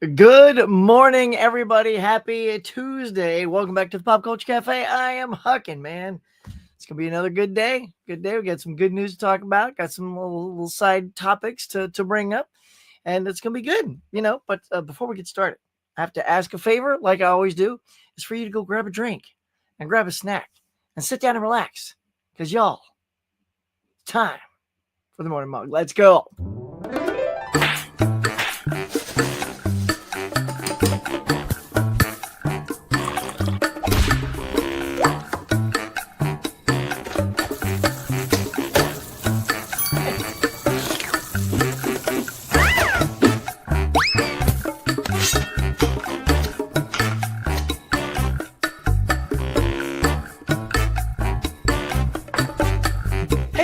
Good morning, everybody. Happy Tuesday. Welcome back to the Pop Culture Cafe. I am Huckin, man. It's going to be another good day. Good day. We got some good news to talk about. Got some little side topics to bring up. And it's going to be good, But before we get started, I have to ask a favor, like I always do, is for you to go grab a drink and grab a snack and sit down and relax. Because, y'all, it's time for the morning mug. Let's go.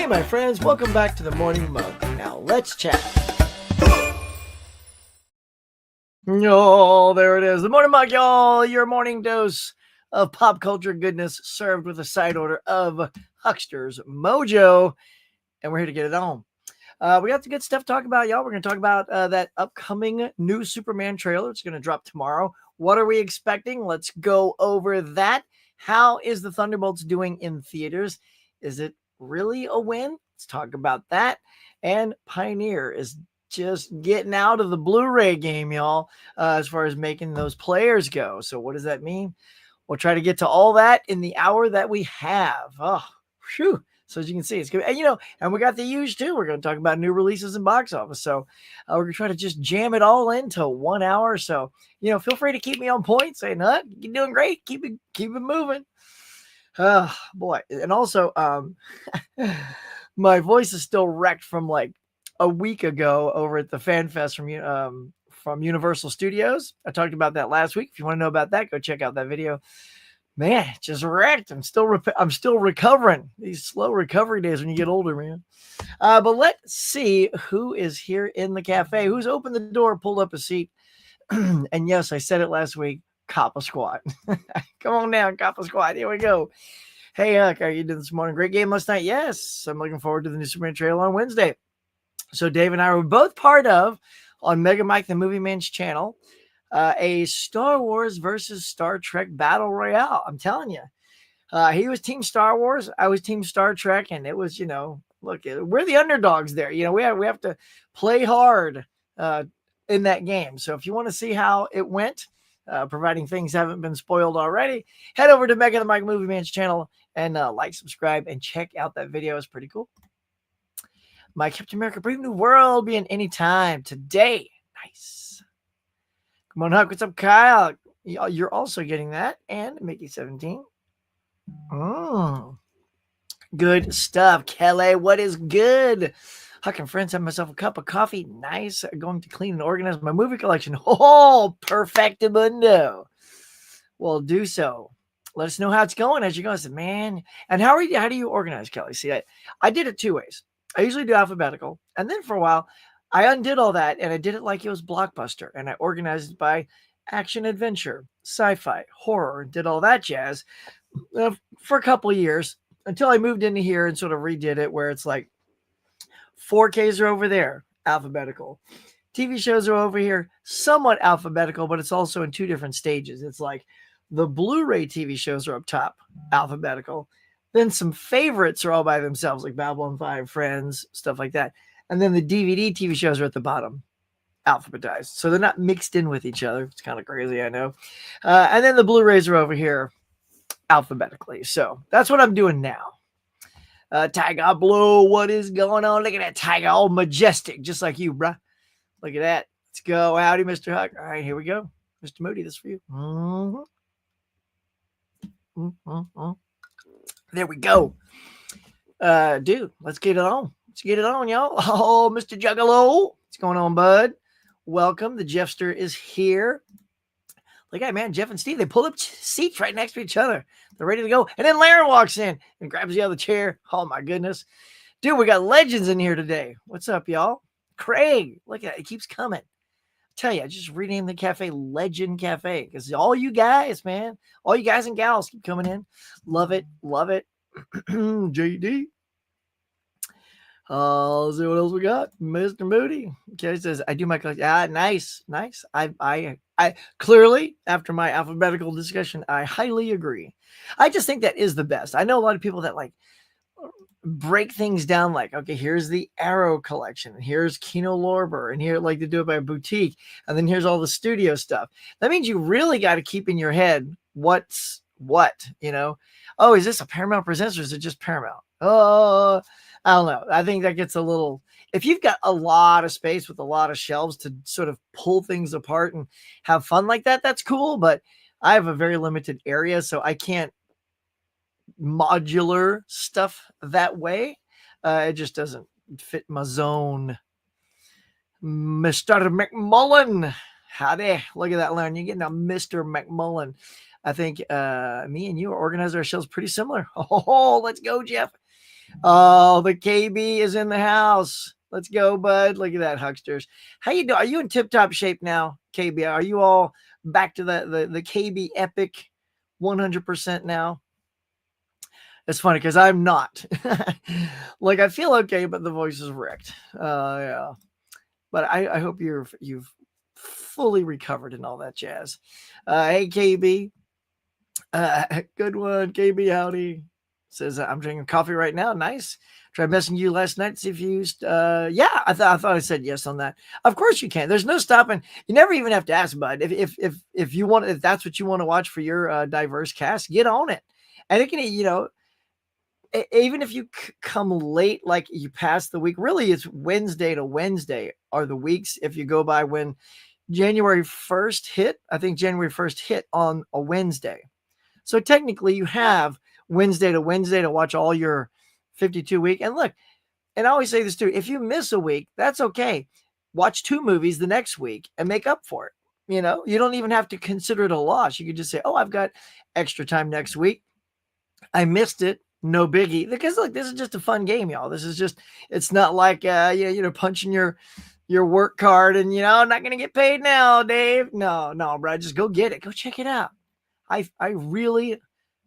My friends, welcome back to the Morning Mug. Now let's chat. Oh, there it is. The Morning Mug, y'all. Your morning dose of pop culture goodness served with a side order of Huckster's Mojo. And we're here to get it on. We got the good stuff to talk about, y'all. We're going to talk about that upcoming new Superman trailer. It's going to drop tomorrow. What are we expecting? Let's go over that. How is the Thunderbolts doing in theaters? Is it really a win? Let's talk about that. And Pioneer is just getting out of the Blu-ray game, y'all, as far as making those players go. So what does that mean? We'll try to get to all that in the hour that we have. Oh, phew. So as you can see, it's good. And we got the huge too. We're going to talk about new releases and box office. So we're going to try to just jam it all into 1 hour. So, feel free to keep me on point. Say, "Nut, you're doing great. Keep it moving." Oh boy. And also, my voice is still wrecked from like a week ago over at the Fan Fest from Universal Studios. I talked about that last week. If you want to know about that, go check out that video. Man, just wrecked. I'm still recovering. These slow recovery days when you get older, man. But let's see who is here in the cafe. Who's opened the door, pulled up a seat. And yes, I said it last week. Coppa Squad. Come on down, Coppa Squad. Here we go. Hey, Huck, how are you doing this morning? Great game last night. Yes, I'm looking forward to the new Superman trailer on Wednesday. So Dave and I were both part of, on Mega Mike the Movie Man's channel, a Star Wars versus Star Trek battle royale. I'm telling you. He was Team Star Wars. I was Team Star Trek. And it was, look, we're the underdogs there. We have to play hard in that game. So if you want to see how it went, providing things haven't been spoiled already, head over to Mega the Mike Movie Man's channel and like, subscribe, and check out that video. It's pretty cool. My Captain America Brave New World being anytime today. Nice. Come on, Huck. What's up, Kyle? You're also getting that. And Mickey17. Good stuff. Kelly, what is good? Huck and friends, have myself a cup of coffee. Nice. Going to clean and organize my movie collection. Oh, perfectamundo. Well, do so. Let us know how it's going as you go. I said, man. And how do you organize, Kelly? See, I did it two ways. I usually do alphabetical. And then for a while, I undid all that. And I did it like it was Blockbuster. And I organized it by action, adventure, sci-fi, horror, did all that jazz for a couple of years until I moved into here and sort of redid it where it's like 4Ks are over there, alphabetical. TV shows are over here, somewhat alphabetical, but it's also in two different stages. It's like the Blu-ray TV shows are up top, alphabetical. Then some favorites are all by themselves, like Babylon 5, Friends, stuff like that. And then the DVD TV shows are at the bottom, alphabetized. So they're not mixed in with each other. It's kind of crazy, I know. And then the Blu-rays are over here alphabetically. So that's what I'm doing now. Tiger Blue, what is going on? Look at that Tiger, all majestic, just like you, bruh. Look at that. Let's go. Howdy, Mr. Huck. All right, here we go. Mr. Moody, this is for you. There we go. Dude, let's get it on. Let's get it on, y'all. Oh, Mr. Juggalo. What's going on, bud? Welcome. The Jeffster is here. Look at, man, Jeff and Steve, they pull up seats right next to each other. They're ready to go. And then Laren walks in and grabs the other chair. Oh, my goodness. Dude, we got legends in here today. What's up, y'all? Craig, look at it. It keeps coming. Tell you, I just renamed the cafe Legend Cafe because all you guys, man, all you guys and gals keep coming in. Love it. Love it. JD. Let's see what else we got. Mr. Moody. Okay, says I do my collection. Ah, nice. I clearly after my alphabetical discussion, I highly agree. I just think that is the best. I know a lot of people that like break things down like, okay, here's the Arrow collection, and here's Kino Lorber, and here like to do it by boutique, and then here's all the studio stuff. That means you really got to keep in your head what's what, Oh, is this a Paramount Presents or is it just Paramount? Oh, I don't know. I think that gets a little, if you've got a lot of space with a lot of shelves to sort of pull things apart and have fun like that, that's cool. But I have a very limited area, so I can't modular stuff that way. It just doesn't fit my zone. Mr. McMullen. Howdy. Look at that, Lauren. You're getting a Mr. McMullen. I think me and you organize our shows pretty similar. Oh, let's go, Jeff. Oh, the KB is in the house. Let's go, bud. Look at that, Hucksters. How you doing? Are you in tip-top shape now, KB? Are you all back to the KB epic 100% now? It's funny because I'm not. Like, I feel okay, but the voice is wrecked. Yeah. But I hope you've fully recovered and all that jazz. Hey, KB. Good one, KB. Howdy. Says I'm drinking coffee right now. Nice. Tried messaging you last night to see if you used. Yeah, I thought I said yes on that. Of course you can. There's no stopping. You never even have to ask, bud. If you want, if that's what you want to watch for your diverse cast, get on it. And it can, even if you come late, like you pass the week, really it's Wednesday to Wednesday are the weeks. If you go by when January 1st hit, I think January 1st hit on a Wednesday. So technically you have Wednesday to Wednesday to watch all your 52 week. And look, and I always say this too, if you miss a week, that's okay. Watch 2 movies the next week and make up for it. You don't even have to consider it a loss. You could just say, oh, I've got extra time next week. I missed it. No biggie. Because look, this is just a fun game, y'all. This is just, it's not like, punching your work card and, I'm not going to get paid now, Dave. No, bro. Just go get it. Go check it out. I really,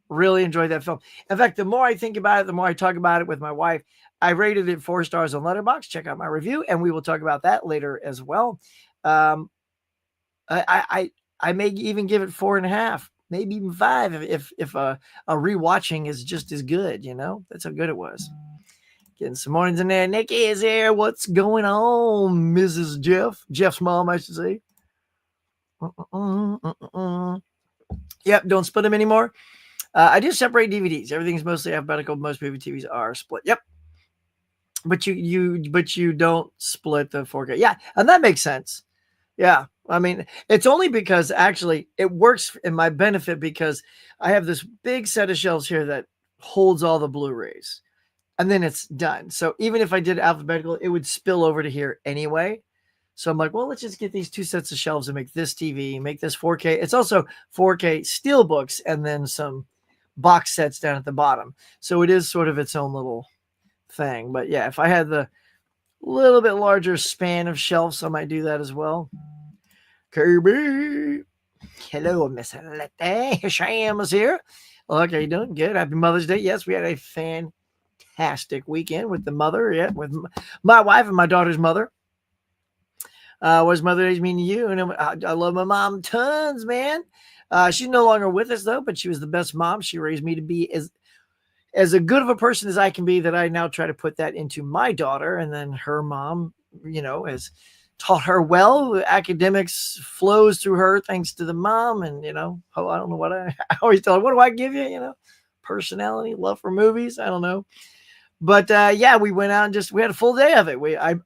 really enjoyed that film. In fact, the more I think about it, the more I talk about it with my wife. I rated it 4 stars on Letterboxd. Check out my review, and we will talk about that later as well. I may even give it 4.5, maybe even 5 if a rewatching is just as good. That's how good it was. Getting some mornings in there. Nikki is here. What's going on, Mrs. Jeff's mom, I should say. Yep, don't split them anymore. I do separate DVDs. Everything's mostly alphabetical. Most movie TVs are split. Yep. But you don't split the 4K. Yeah, and that makes sense. Yeah. I mean, it's only because actually it works in my benefit because I have this big set of shelves here that holds all the Blu-rays. And then it's done. So even if I did alphabetical, it would spill over to here anyway. So I'm like, well, let's just get these 2 sets of shelves and make this TV, make this 4K. It's also 4K steelbooks and then some box sets down at the bottom. So it is sort of its own little thing. But yeah, if I had the little bit larger span of shelves, I might do that as well. Kirby. Hello, Miss Lette. Sham is here. Look, how you doing? Good. Happy Mother's Day. Yes, we had a fantastic weekend with the mother. Yeah, with my wife and my daughter's mother. What's Mother's Day mean to you? And I love my mom tons, man. She's no longer with us though, but she was the best mom. She raised me to be as a good of a person as I can be, that I now try to put that into my daughter. And then her mom, has taught her well. Academics flows through her thanks to the mom. And, I don't know what I always tell her, what do I give you? Personality, love for movies. I don't know. But yeah, we went out and we had a full day of it.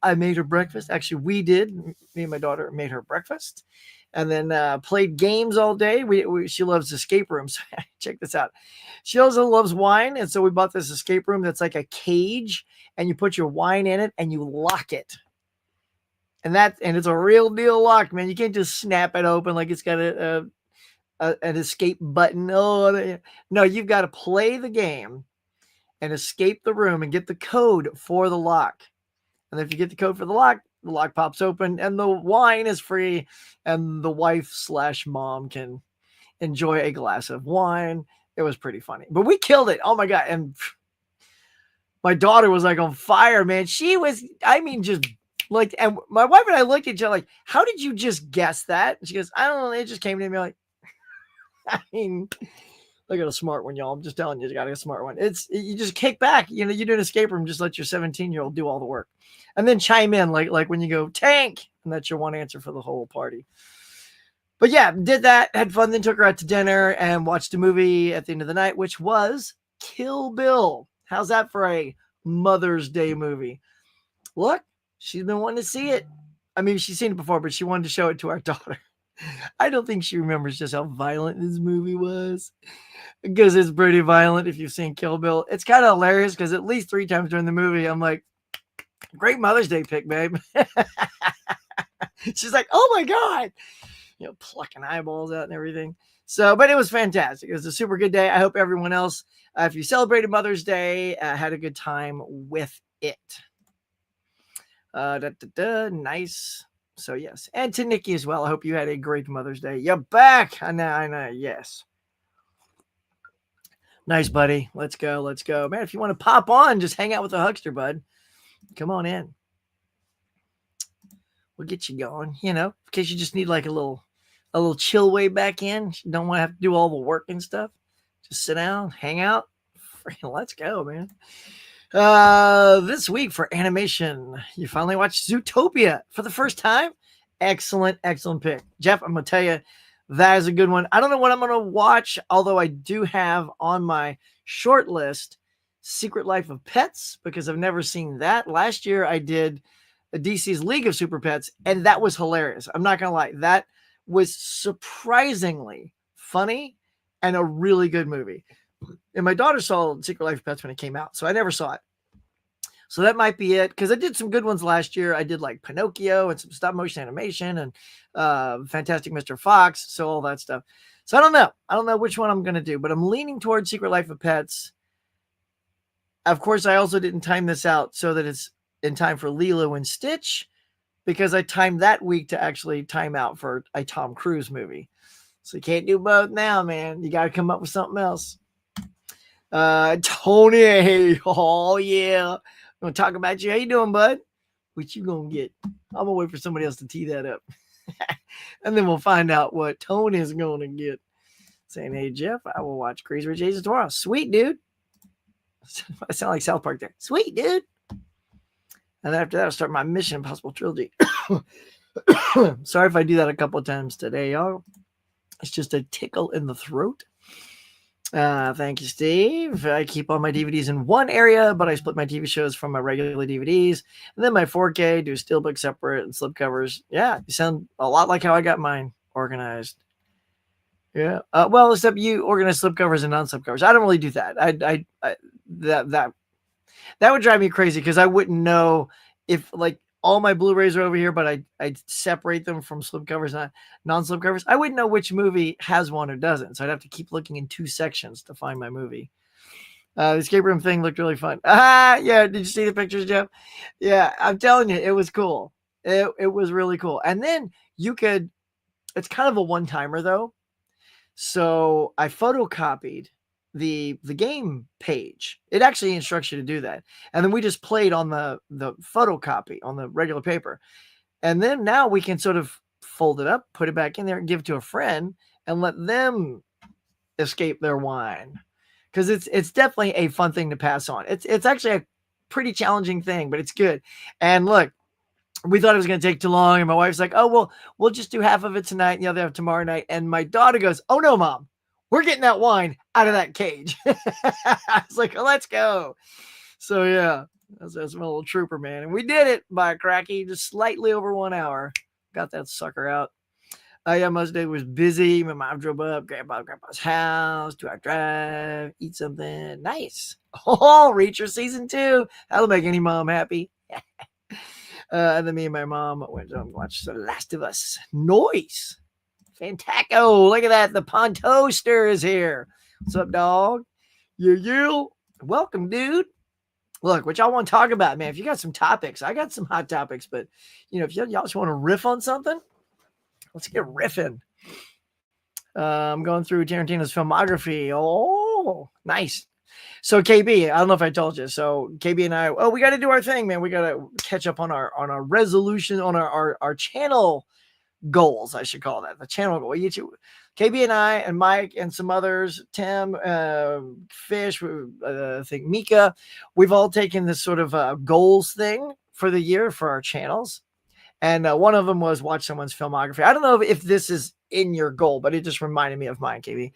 I made her breakfast. Actually, we did. Me and my daughter made her breakfast, and then played games all day. She loves escape rooms. Check this out. She also loves wine, and so we bought this escape room that's like a cage, and you put your wine in it and you lock it. And it's a real deal lock, man. You can't just snap it open like it's got an escape button. Oh no, you've got to play the game and escape the room and get the code for the lock. And if you get the code for the lock pops open and the wine is free and the wife/mom can enjoy a glass of wine. It was pretty funny, but we killed it. Oh my God. And my daughter was like on fire, man. She was, I mean, just like, and my wife and I looked at each other like, how did you just guess that? And she goes, I don't know. It just came to me like, I mean, I got a smart one, y'all. I'm just telling you, you got a smart one. You just kick back. You do an escape room, just let your 17-year-old do all the work, and then chime in like when you go tank, and that's your one answer for the whole party. But yeah, did that, had fun, then took her out to dinner and watched a movie at the end of the night, which was Kill Bill. How's that for a Mother's Day movie? Look, she's been wanting to see it. I mean, she's seen it before, but she wanted to show it to our daughter. I don't think she remembers just how violent this movie was, because it's pretty violent if you've seen Kill Bill. It's kind of hilarious because at least 3 times during the movie, I'm like, great Mother's Day pick, babe. She's like, oh my God. Plucking eyeballs out and everything. So, but it was fantastic. It was a super good day. I hope everyone else, if you celebrated Mother's Day, had a good time with it. Nice. So yes. And to Nikki as well. I hope you had a great Mother's Day. You're back. I know. Yes. Nice, buddy. Let's go. Man, if you want to pop on, just hang out with the Huckster, bud. Come on in. We'll get you going, in case you just need like a little chill way back in. You don't want to have to do all the work and stuff. Just sit down, hang out. Let's go, man. This week for animation, you finally watched Zootopia for the first time. Excellent pick. Jeff, I'm going to tell you, that is a good one. I don't know what I'm going to watch, although I do have on my short list Secret Life of Pets, because I've never seen that. Last year I did DC's League of Super Pets, and that was hilarious. I'm not going to lie. That was surprisingly funny and a really good movie. And my daughter saw Secret Life of Pets when it came out, so I never saw it. So that might be it, because I did some good ones last year. I did like Pinocchio and some stop motion animation and Fantastic Mr. Fox, so all that stuff. So I don't know. I don't know which one I'm going to do, but I'm leaning towards Secret Life of Pets. Of course, I also didn't time this out so that it's in time for Lilo and Stitch, because I timed that week to actually time out for a Tom Cruise movie. So you can't do both now, man. You got to come up with something else. Tony, oh yeah. I'm going to talk about you. How you doing, bud? What you going to get? I'm going to wait for somebody else to tee that up. And then we'll find out what Tony's going to get. Saying, hey, Jeff, I will watch Crazy Rich Asians tomorrow. Sweet, dude. I sound like South Park there. Sweet, dude. And then after that, I'll start my Mission Impossible trilogy. Sorry if I do that a couple of times today, y'all. It's just a tickle in the throat. Thank you, Steve. I keep all my DVDs in one area, but I split my TV shows from my regular DVDs. And then my 4K, do steelbook separate and slipcovers. Yeah, you sound a lot like how I got mine organized. Yeah. Well, except you organize slipcovers and non-slipcovers. I don't really do that. That would drive me crazy, because I wouldn't know if like all my Blu-rays are over here, but I'd separate them from slipcovers and non-slipcovers. I wouldn't know which movie has one or doesn't. So I'd have to keep looking in 2 sections to find my movie. The escape room thing looked really fun. Yeah. Did you see the pictures, Jeff? Yeah. I'm telling you, it was cool. It was really cool. And then it's kind of a one-timer though. So I photocopied the game page. It actually instructs you to do that. And then we just played on the photocopy on the regular paper. And then now we can sort of fold it up, put it back in there, and give it to a friend and let them escape their wine. Because it's definitely a fun thing to pass on. It's actually a pretty challenging thing, but it's good. And look, we thought it was going to take too long. And my wife's like, oh, well, we'll just do half of it tonight and the other half tomorrow night. And my daughter goes, oh no, Mom, we're getting that wine out of that cage. I was like, oh, let's go. So yeah, that's my little trooper, man. And we did it by a cracky, just slightly over 1 hour. Got that sucker out. Yeah, Mother's Day was busy. My mom drove up, grandpa's house, 2-hour drive, eat something. Nice. Oh, Reacher season 2. That'll make any mom happy. And then me and my mom went to watch The Last of Us. Noise. Fantaco. Look at that. The Pontoaster is here. What's up, dog? You. Welcome, dude. Look, what y'all want to talk about, man. If you got some topics, I got some hot topics, but if y'all just want to riff on something, let's get riffing. I'm going through Tarantino's filmography. Oh, nice. So KB, I don't know if I told you. So KB and I, we got to do our thing, man. We got to catch up on our resolution, on our channel goals. I should call that the channel goal. KB and I and Mike and some others, Tim, Fish, I think Mika, we've all taken this sort of goals thing for the year for our channels. And one of them was watch someone's filmography. I don't know if this is in your goal, but it just reminded me of mine, KB,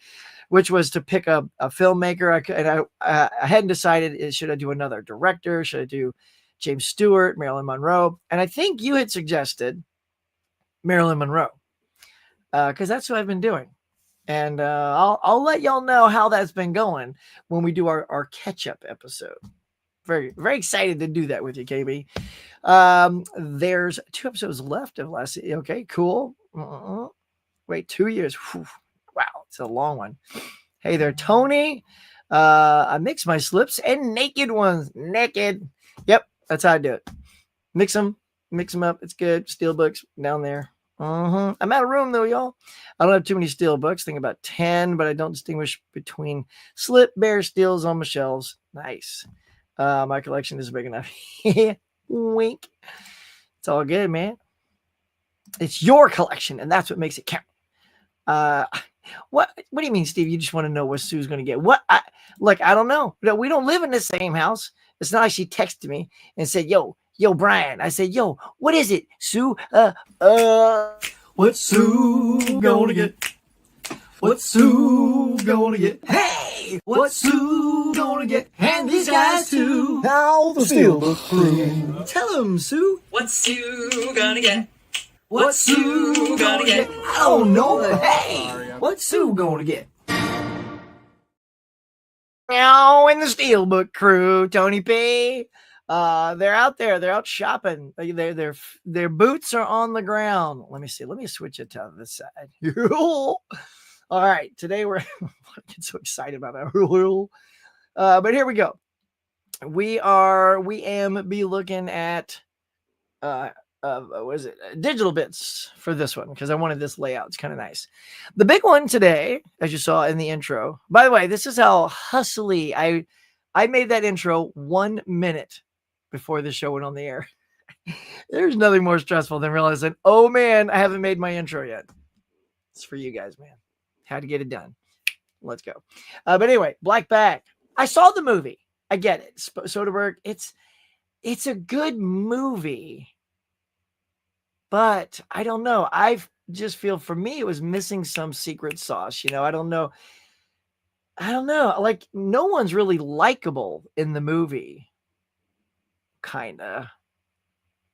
which was to pick a filmmaker. I hadn't decided, should I do another director? Should I do James Stewart, Marilyn Monroe? And I think you had suggested Marilyn Monroe because that's what I've been doing. And I'll let y'all know how that's been going when we do our catch-up episode. Very, very excited to do that with you, KB. There's 2 episodes left of last. Okay, cool. Wait, 2 years. Whew. Wow, it's a long one. Hey there, Tony. I mix my slips and naked ones. Naked. Yep, that's how I do it. Mix them up. It's good. Steelbooks down there. I'm out of room though, y'all. I don't have too many steelbooks. Think about 10, but I don't distinguish between slip, bear, steels on my shelves. Nice. My collection is big enough. Wink. It's all good, man. It's your collection, and that's what makes it count. What do you mean, Steve? You just want to know what Sue's going to get? Look, I don't know. We don't live in the same house. It's not like she texted me and said, yo, Brian. I said, yo, what is it, Sue? What's Sue gonna get? What's Sue gonna get? Hey, what's Sue gonna get? And these guys too. Now the Steelbook crew. Tell them, Sue. What's Sue gonna get? What's Sue gonna get? I don't know. Hey, what's Sue gonna get? Meow, and the Steelbook crew, Tony P. They're out there. They're out shopping. Their boots are on the ground. Let me see. Let me switch it to this side. All right. Today I get so excited about that. But here we go. We be looking at what is it? Digital bits for this one because I wanted this layout. It's kind of nice. The big one today, as you saw in the intro. By the way, this is how hustly I made that intro 1 minute before the show went on the air. There's nothing more stressful than realizing, oh man, I haven't made my intro yet. It's for you guys, man. Had to get it done. Let's go. But anyway, Black Bag. I saw the movie. I get it. Soderbergh. It's a good movie. But I don't know. I just feel for me, it was missing some secret sauce. I don't know. Like no one's really likable in the movie. Kinda.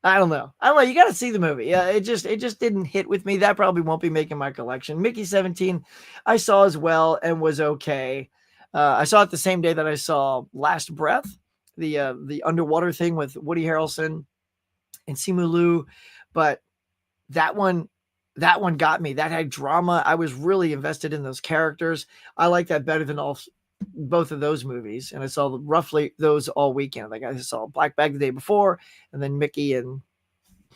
I don't know. You got to see the movie. Yeah, it just didn't hit with me. That probably won't be making my collection. Mickey 17, I saw as well and was okay. I saw it the same day that I saw Last Breath, the underwater thing with Woody Harrelson and Simu Liu, but that one got me. That had drama. I was really invested in those characters. I like that better than both of those movies. And I saw roughly those all weekend. Like I saw Black Bag the day before and then Mickey and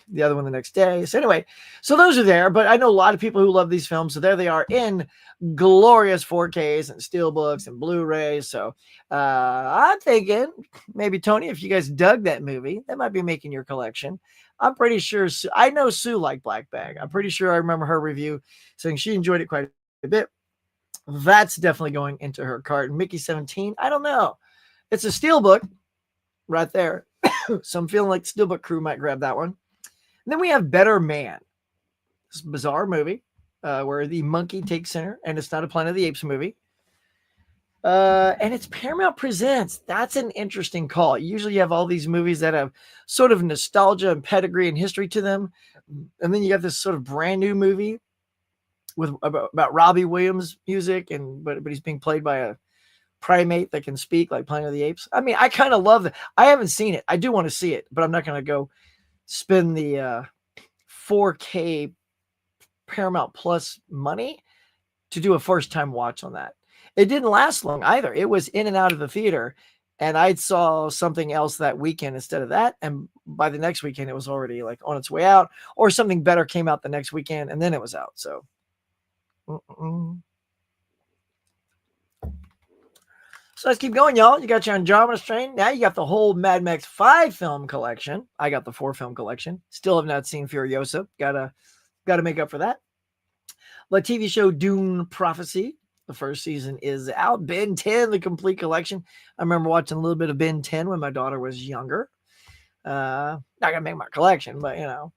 the other one the next day. So anyway, so those are there, but I know a lot of people who love these films. So there they are in glorious 4Ks and Steelbooks and Blu-rays. So I'm thinking maybe Tony, if you guys dug that movie, that might be making your collection. I'm pretty sure. I know Sue liked Black Bag. I'm pretty sure I remember her review saying she enjoyed it quite a bit. That's definitely going into her cart. Mickey 17, I don't know. It's a Steelbook right there. So I'm feeling like Steelbook crew might grab that one. And then we have Better Man. This bizarre movie where the monkey takes center, and it's not a Planet of the Apes movie. And it's Paramount Presents. That's an interesting call. Usually you have all these movies that have sort of nostalgia and pedigree and history to them. And then you got this sort of brand new movie about Robbie Williams music, but he's being played by a primate that can speak like Planet of the Apes. I mean, I kind of love that. I haven't seen it. I do want to see it, but I'm not going to go spend the 4K Paramount Plus money to do a first time watch on that. It didn't last long either. It was in and out of the theater, and I saw something else that weekend instead of that. And by the next weekend, it was already like on its way out, or something better came out the next weekend, and then it was out. So So let's keep going, y'all. You got your Andromeda Strain. Now you got the whole Mad Max 5 film collection. I got the 4 film collection. Still have not seen Furiosa. Gotta make up for that. The TV show Dune Prophecy. The first season is out. Ben 10, the complete collection. I remember watching a little bit of Ben 10 when my daughter was younger. Not gonna make my collection, but you know.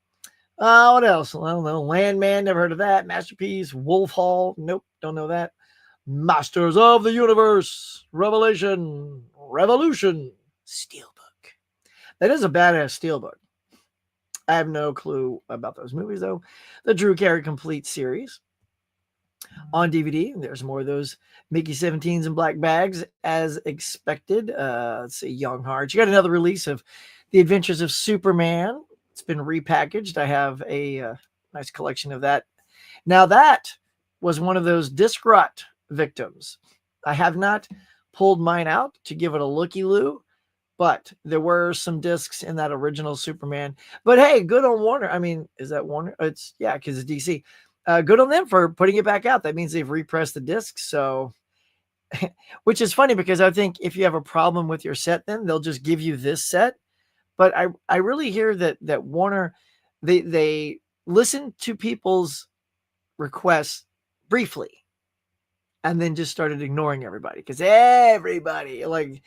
What else? I don't know. Landman, never heard of that. Masterpiece, Wolf Hall. Nope, don't know that. Masters of the Universe, Revolution, Steelbook. That is a badass Steelbook. I have no clue about those movies, though. The Drew Carey Complete series on DVD. There's more of those Mickey 17s and black bags as expected. Let's see, Young Hearts. You got another release of The Adventures of Superman. It's been repackaged. I have a nice collection of that. Now, that was one of those disc rot victims. I have not pulled mine out to give it a looky-loo, but there were some discs in that original Superman. But hey, good on Warner. I mean, is that Warner? It's yeah, because it's DC. Good on them for putting it back out. That means they've repressed the discs. So, which is funny because I think if you have a problem with your set, then they'll just give you this set. But I really hear that Warner, they listen to people's requests briefly and then just started ignoring everybody because everybody like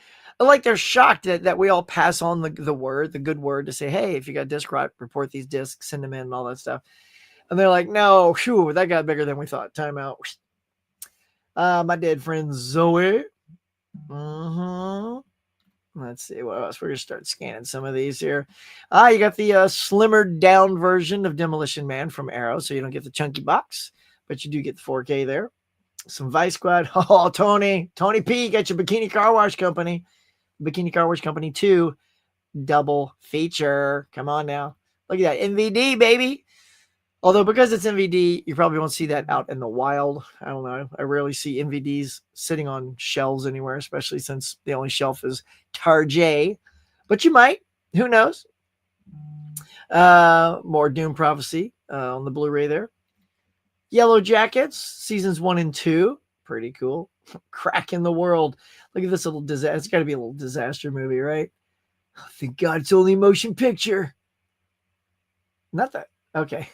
they're shocked that we all pass on the good word to say, hey, if you got disc rot, report these discs, send them in and all that stuff. And they're like, no, phew, that got bigger than we thought. Time out. My dead friend Zoe. Let's see what else. We're going to start scanning some of these here. You got the slimmered down version of Demolition Man from Arrow. So you don't get the chunky box, but you do get the 4K there. Some Vice Squad. Oh, Tony P, got your Bikini Car Wash Company. Bikini Car Wash Company 2 double feature. Come on now. Look at that. NVD, baby. Although because it's NVD, you probably won't see that out in the wild. I don't know. I rarely see NVDs sitting on shelves anywhere, especially since the only shelf is Tarjay. But you might. Who knows? More Doom Prophecy on the Blu-ray there. Yellow Jackets, seasons 1 and 2. Pretty cool. Crack in the World. Look at this little disaster. It's got to be a little disaster movie, right? Oh, thank God it's only a motion picture. Not that. Okay.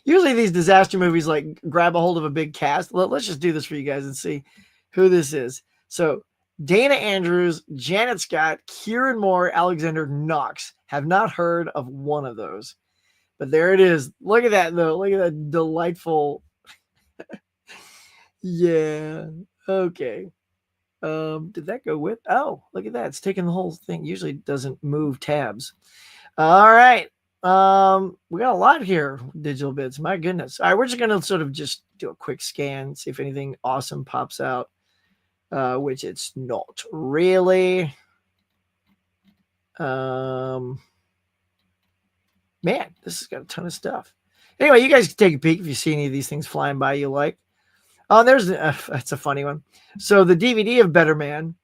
Usually these disaster movies like grab a hold of a big cast. Let's just do this for you guys and see who this is. So Dana Andrews, Janet Scott, Kieran Moore, Alexander Knox. Have not heard of one of those. But there it is. Look at that, though. Look at that delightful. Yeah. Okay. Did that go with? Oh, look at that. It's taking the whole thing. Usually it doesn't move tabs. All right. We got a lot here, digital bits. My goodness. All right, we're just gonna sort of just do a quick scan, see if anything awesome pops out. Which it's not really. Man, this has got a ton of stuff. Anyway, you guys can take a peek if you see any of these things flying by you like. Oh, there's that's a funny one. So the DVD of Better Man,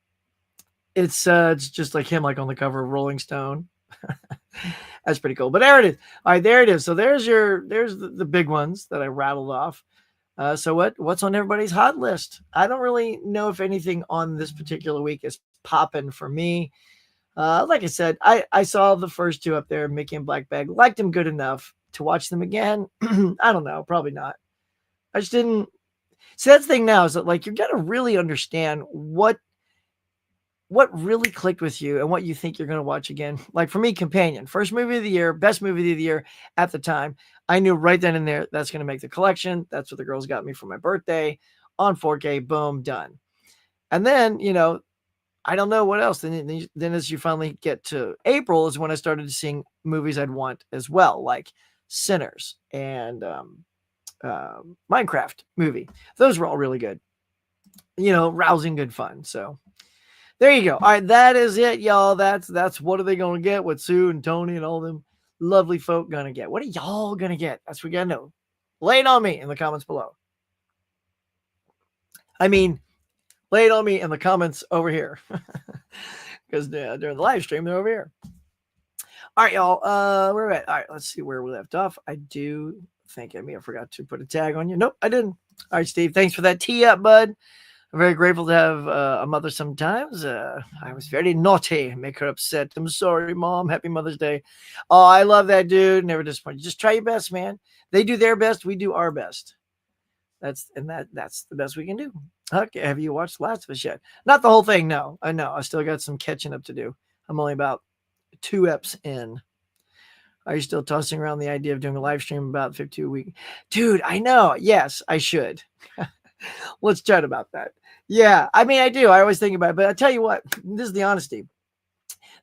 it's just like him, like on the cover of Rolling Stone. That's pretty cool. But there it is. All right, there it is. So there's the big ones that I rattled off. So what's on everybody's hot list? I don't really know if anything on this particular week is popping for me. Like I said, I saw the first two up there, Mickey and Black Bag. Liked them good enough to watch them again. I don't know, probably not. I just didn't. See, that's the thing now is that like you got to really understand what really clicked with you and what you think you're going to watch again. Like for me, Companion, first movie of the year, best movie of the year at the time. I knew right then and there that's going to make the collection. That's what the girls got me for my birthday on 4K. Boom, done. And then, I don't know what else. Then as you finally get to April is when I started seeing movies I'd want as well, like Sinners and Minecraft movie. Those were all really good. Rousing, good fun. So there you go. All right, that is it, y'all. That's what are they going to get? What Sue and Tony and all them lovely folk going to get? What are y'all going to get? That's what we got to know. Lay it on me in the comments below. I mean, lay it on me in the comments over here. Because during the live stream, they're over here. All right, y'all. Where are we at? All right, let's see where we left off. I do think I forgot to put a tag on you. Nope, I didn't. All right, Steve. Thanks for that tee up, bud. I'm very grateful to have a mother sometimes. I was very naughty, make her upset. I'm sorry, Mom. Happy Mother's Day. Oh, I love that, dude. Never disappoint. Just try your best, man. They do their best. We do our best. That's the best we can do. Okay, have you watched Last of Us yet? Not the whole thing, no. I know. I still got some catching up to do. I'm only about 2 eps in. Are you still tossing around the idea of doing a live stream about 50 a week? Dude, I know. Yes, I should. Let's chat about that. Yeah, I mean, I do. I always think about it. But I tell you what, this is the honesty.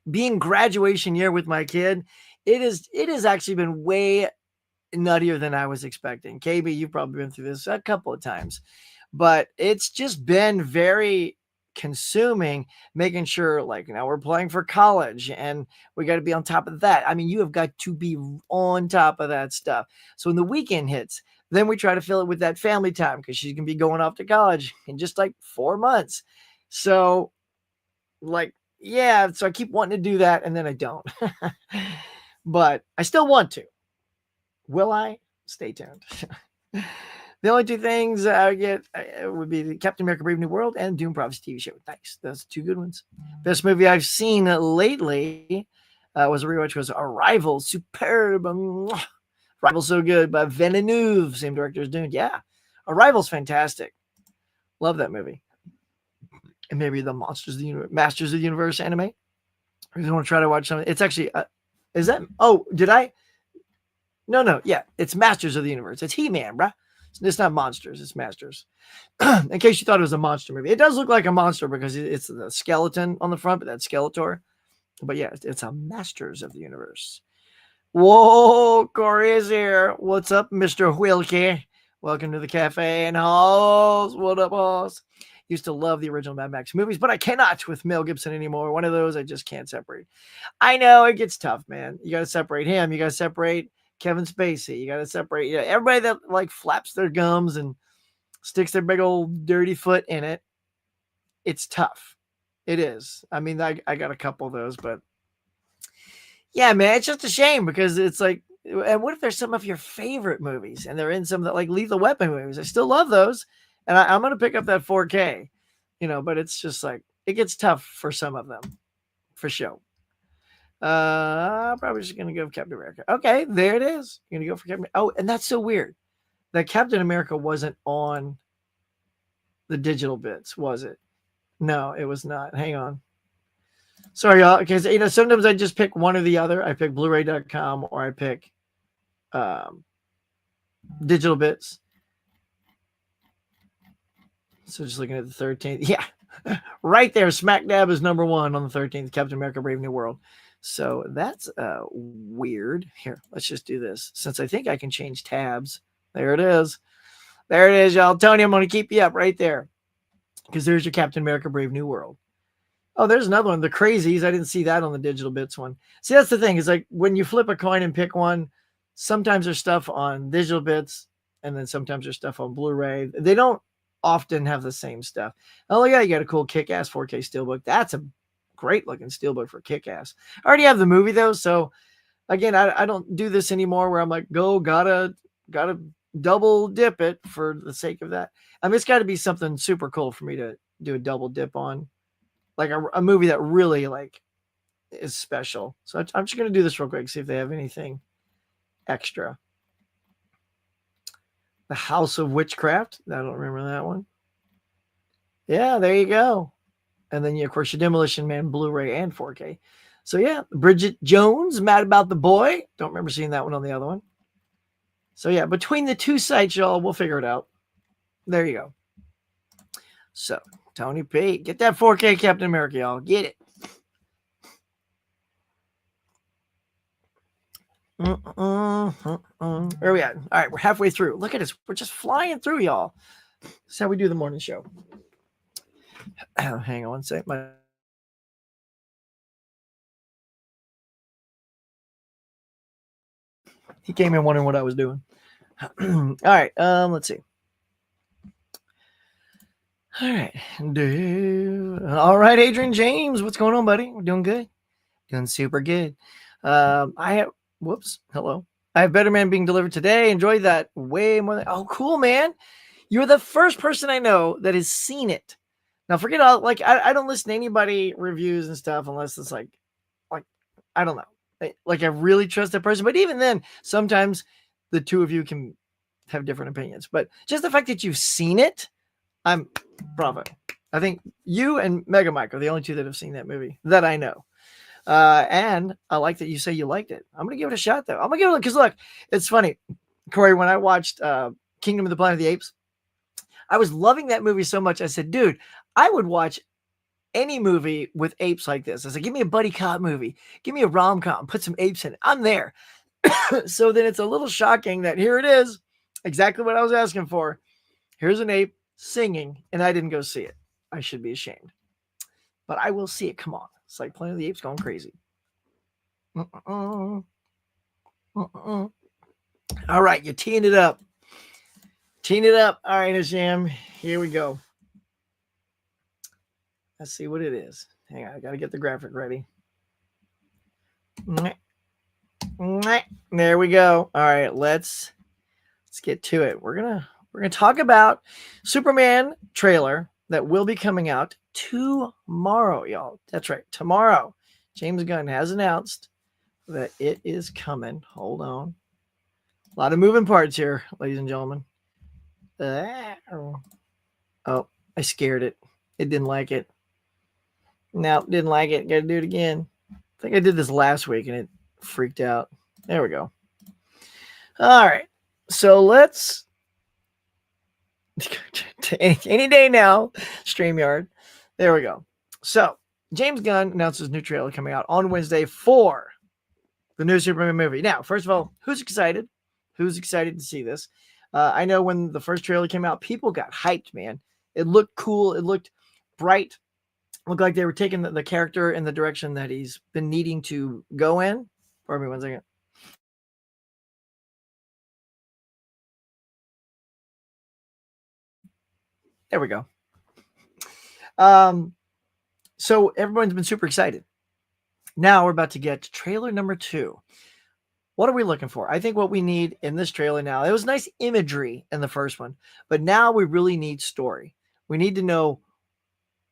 Being graduation year with my kid, it has actually been way nuttier than I was expecting. KB, you've probably been through this a couple of times, but it's just been very consuming, making sure like now we're playing for college and we got to be on top of that. I mean, you have got to be on top of that stuff. So when the weekend hits, then we try to fill it with that family time because she's gonna be going off to college in just like 4 months. So like, yeah, so I keep wanting to do that and then I don't. But I still want to. Will I? Stay tuned. The only 2 things I get would be the Captain America Brave New World and Doom Prophecy TV show. Nice. Those 2 good ones. Best movie I've seen lately was a rewatch was Arrival. Superb. Arrival so good by Villeneuve. Same director as Dune. Yeah. Arrival's fantastic. Love that movie. And maybe the Masters of the Universe anime. If you want to try to watch something. It's actually, is that, oh, did I? No. Yeah, it's Masters of the Universe. It's He-Man, bruh. It's not Monsters. It's Masters. In case you thought it was a monster movie. It does look like a monster because it's the skeleton on the front, but that's Skeletor. But yeah, it's a Masters of the Universe. Whoa, Corey is here. What's up, Mr. Wilkie? Welcome to the cafe and Halls. What up, Halls? Used to love the original Mad Max movies, but I cannot with Mel Gibson anymore. One of those I just can't separate. I know it gets tough, man. You got to separate him. You got to separate Kevin Spacey. You got to separate everybody that like flaps their gums and sticks their big old dirty foot in it. It's tough. It is. I mean, I got a couple of those, but yeah, man, it's just a shame because it's like, and what if there's some of your favorite movies and they're in some that like Lethal Weapon movies? I still love those. And I'm going to pick up that 4K, but it's just like, it gets tough for some of them for sure. I'm probably just going to go with Captain America. Okay, there it is. You're going to go for Captain. Oh, and that's so weird that Captain America wasn't on the digital bits, was it? No, it was not. Hang on. Sorry, y'all. Because, sometimes I just pick one or the other. I pick Blu-ray.com or I pick digital bits. So just looking at the 13th. Yeah, right there. Smack dab is number 1 on the 13th. Captain America Brave New World. So that's weird. Here, let's just do this. Since I think I can change tabs. There it is. There it is, y'all. Tony, I'm going to keep you up right there. Because there's your Captain America Brave New World. Oh, there's another one. The Crazies. I didn't see that on the digital bits one. See, that's the thing. Is like when you flip a coin and pick one, sometimes there's stuff on digital bits. And then sometimes there's stuff on Blu-ray. They don't often have the same stuff. Oh yeah, you got a cool Kick-Ass 4K steelbook. That's a great looking steelbook for Kick-Ass. I already have the movie though, so again, I don't do this anymore where I'm like, gotta double dip it for the sake of that. I mean, it's got to be something super cool for me to do a double dip on, like a movie that really like is special. So I'm just gonna do this real quick, see if they have anything extra. The House of Witchcraft. I don't remember that one. Yeah, there you go. And then, of course, your Demolition Man Blu-ray and 4K. So, yeah, Bridget Jones, Mad About the Boy. Don't remember seeing that one on the other one. So, yeah, between the 2 sites, y'all, we'll figure it out. There you go. So, Tony P, get that 4K Captain America, y'all. Get it. Where are we at? All right, we're halfway through. Look at us. We're just flying through, y'all. That's how we do the morning show. Hang on one sec. He came in wondering what I was doing. All right, let's see. All right. All right, Adrian James. What's going on, buddy? We're doing good. Doing super good. Hello. I have Better Man being delivered today. Enjoyed that way more than, oh, cool, man. You're the first person I know that has seen it. Now, forget all, like, I don't listen to anybody reviews and stuff unless it's like, I don't know. Like, I really trust that person. But even then, sometimes the two of you can have different opinions. But just the fact that you've seen it, I'm bravo. I think you and Mega Mike are the only two that have seen that movie that I know. And I like that you say you liked it. I'm going to give it a shot, though. I'm going to give it, because look, it's funny, Corey, when I watched Kingdom of the Planet of the Apes, I was loving that movie so much. I said, dude, I would watch any movie with apes like this. I said, give me a buddy cop movie. Give me a rom-com. Put some apes in it. I'm there. So then it's a little shocking that here it is. Exactly what I was asking for. Here's an ape singing, and I didn't go see it. I should be ashamed. But I will see it. Come on. It's like Planet of the Apes going crazy. All right, you're teeing it up. Teeing it up. All right, Asham. Here we go. Let's see what it is. Hang on, I got to get the graphic ready. There we go. All right, let's get to it. We're gonna talk about Superman trailer that will be coming out tomorrow, y'all. That's right, tomorrow. James Gunn has announced that it is coming. Hold on. A lot of moving parts here, ladies and gentlemen. Oh, I scared it. It didn't like it. No, didn't like it. Got to do it again. I think I did this last week and it freaked out. There we go. All right. So let's any day now, StreamYard. There we go. So James Gunn announces new trailer coming out on Wednesday for the new Superman movie. Now, first of all, who's excited? Who's excited to see this? I know when the first trailer came out, people got hyped, man. It looked cool. It looked bright. It looked like they were taking the character in the direction that he's been needing to go in. Pardon me 1 second. There we go. So everyone's been super excited. Now we're about to get to trailer number 2. What are we looking for? I think what we need in this trailer now, it was nice imagery in the first one, but now we really need story. We need to know,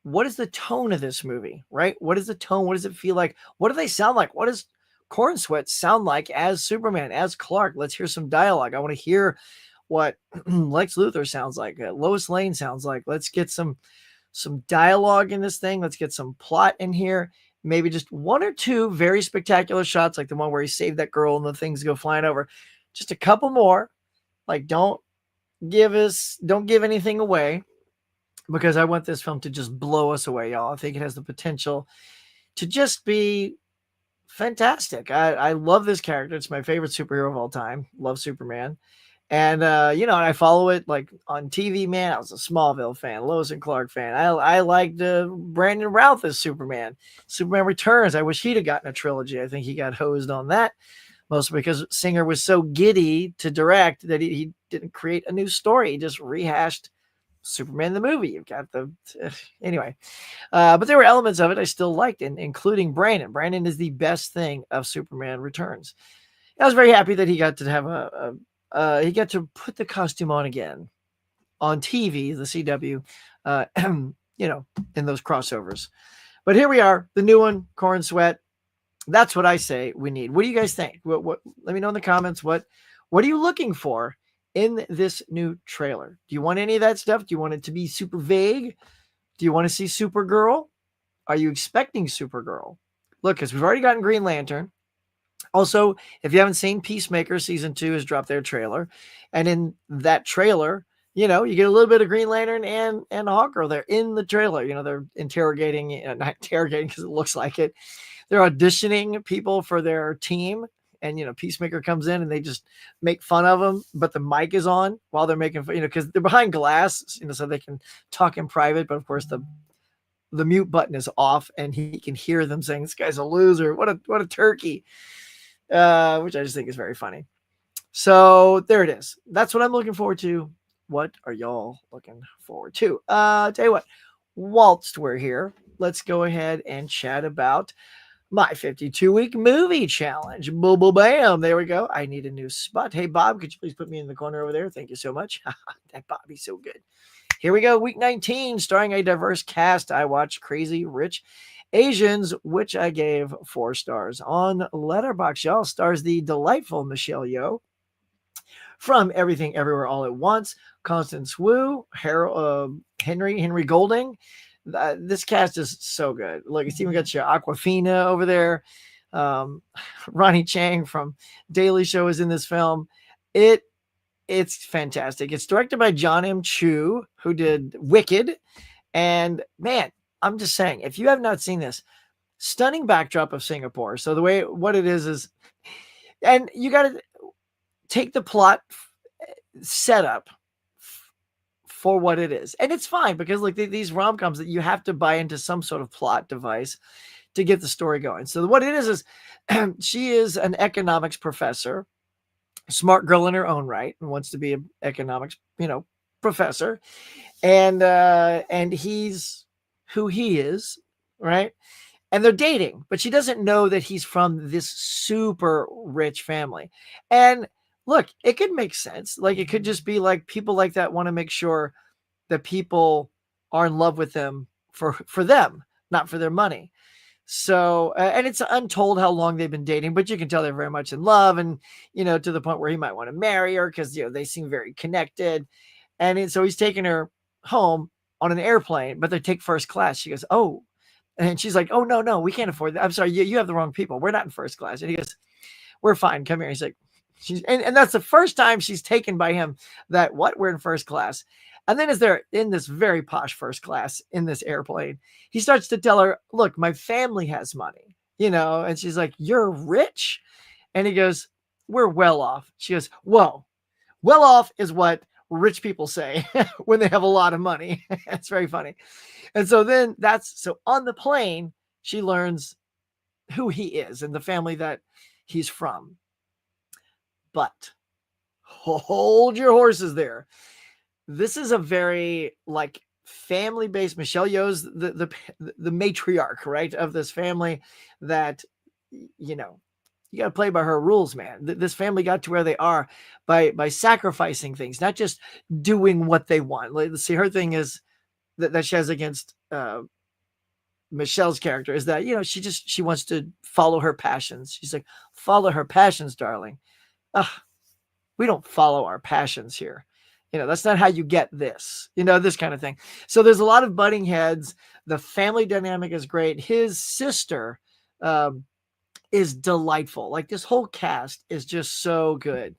what is the tone of this movie, right? What is the tone? What does it feel like? What do they sound like? What does Corn Sweat sound like as Superman, as Clark? Let's hear some dialogue. I want to hear what Lex Luthor sounds like, Lois Lane sounds like. Let's get some dialogue in this thing. Let's get some plot in here. Maybe just 1 or 2 very spectacular shots, like the one where he saved that girl and the things go flying over. Just a couple more. Like, don't give anything away, because I want this film to just blow us away, y'all. I think it has the potential to just be fantastic. I love this character. It's my favorite superhero of all time. Love Superman. And, I follow it like on TV, man. I was a Smallville fan, Lois and Clark fan. I liked Brandon Routh as Superman. Superman Returns. I wish he'd have gotten a trilogy. I think he got hosed on that, mostly because Singer was so giddy to direct that he didn't create a new story. He just rehashed Superman the movie. You've got anyway. But there were elements of it I still liked, including Brandon. Brandon is the best thing of Superman Returns. I was very happy that he got to have he got to put the costume on again on TV, the CW, in those crossovers. But here we are, the new one, Corn Sweat. That's what I say we need. What do you guys think? What? Let me know in the comments. What are you looking for in this new trailer? Do you want any of that stuff? Do you want it to be super vague? Do you want to see Supergirl? Are you expecting Supergirl? Look, because we've already gotten Green Lantern. Also, if you haven't seen, Peacemaker Season 2 has dropped their trailer. And in that trailer, you get a little bit of Green Lantern and Hawkgirl there in the trailer. They're interrogating, not interrogating because it looks like it. They're auditioning people for their team. And, Peacemaker comes in and they just make fun of him. But the mic is on while they're making fun, because they're behind glass, so they can talk in private. But, of course, the mute button is off and he can hear them saying, this guy's a loser. What a turkey. Which I just think is very funny. So there it is. That's what I'm looking forward to. What are y'all looking forward to? Tell you what, whilst we're here, let's go ahead and chat about My 52-week movie challenge. Boom, boom, bam. There we go. I need a new spot. Hey, Bob, could you please put me in the corner over there? Thank you so much. That Bobby's so good. Here we go. Week 19, starring a diverse cast. I watched Crazy Rich Asians, which I gave 4 stars. On Letterboxd, y'all, stars the delightful Michelle Yeoh from Everything Everywhere All at Once, Constance Wu, Henry Golding. This cast is so good. Look, it's even got your Aquafina over there. Ronnie Chang from Daily Show is in this film. It's fantastic. It's directed by John M. Chu, who did Wicked. And man, I'm just saying, if you have not seen this, stunning backdrop of Singapore. So what it is, and you got to take the plot setup for what it is. And it's fine because like these rom-coms that you have to buy into some sort of plot device to get the story going. So what it is she is an economics professor, smart girl in her own right, and wants to be an economics, professor. And he's who he is, right? And they're dating, but she doesn't know that he's from this super rich family. And look, it could make sense. Like it could just be like people like that want to make sure that people are in love with them for them, not for their money. So, and it's untold how long they've been dating, but you can tell they're very much in love and, to the point where he might want to marry her because, they seem very connected. And so he's taking her home on an airplane, but they take first class. She goes, oh, and she's like, oh, no, we can't afford that. I'm sorry. You have the wrong people. We're not in first class. And he goes, we're fine. Come here. He's like, and that's the first time she's taken by him that we're in first class. And then as they're in this very posh first class in this airplane, he starts to tell her, look, my family has money, and she's like, you're rich. And he goes, we're well off. She goes, whoa, well off is what rich people say when they have a lot of money. It's very funny. And so then so on the plane, she learns who he is and the family that he's from. But hold your horses there. This is a very like family-based. Michelle Yeoh's the matriarch, right, of this family that, you got to play by her rules, man. This family got to where they are by sacrificing things, not just doing what they want. Let's see, her thing is that she has against Michelle's character is that, she wants to follow her passions. She's like, follow her passions, darling. We don't follow our passions here. That's not how you get this, this kind of thing. So there's a lot of butting heads. The family dynamic is great. His sister is delightful. Like this whole cast is just so good.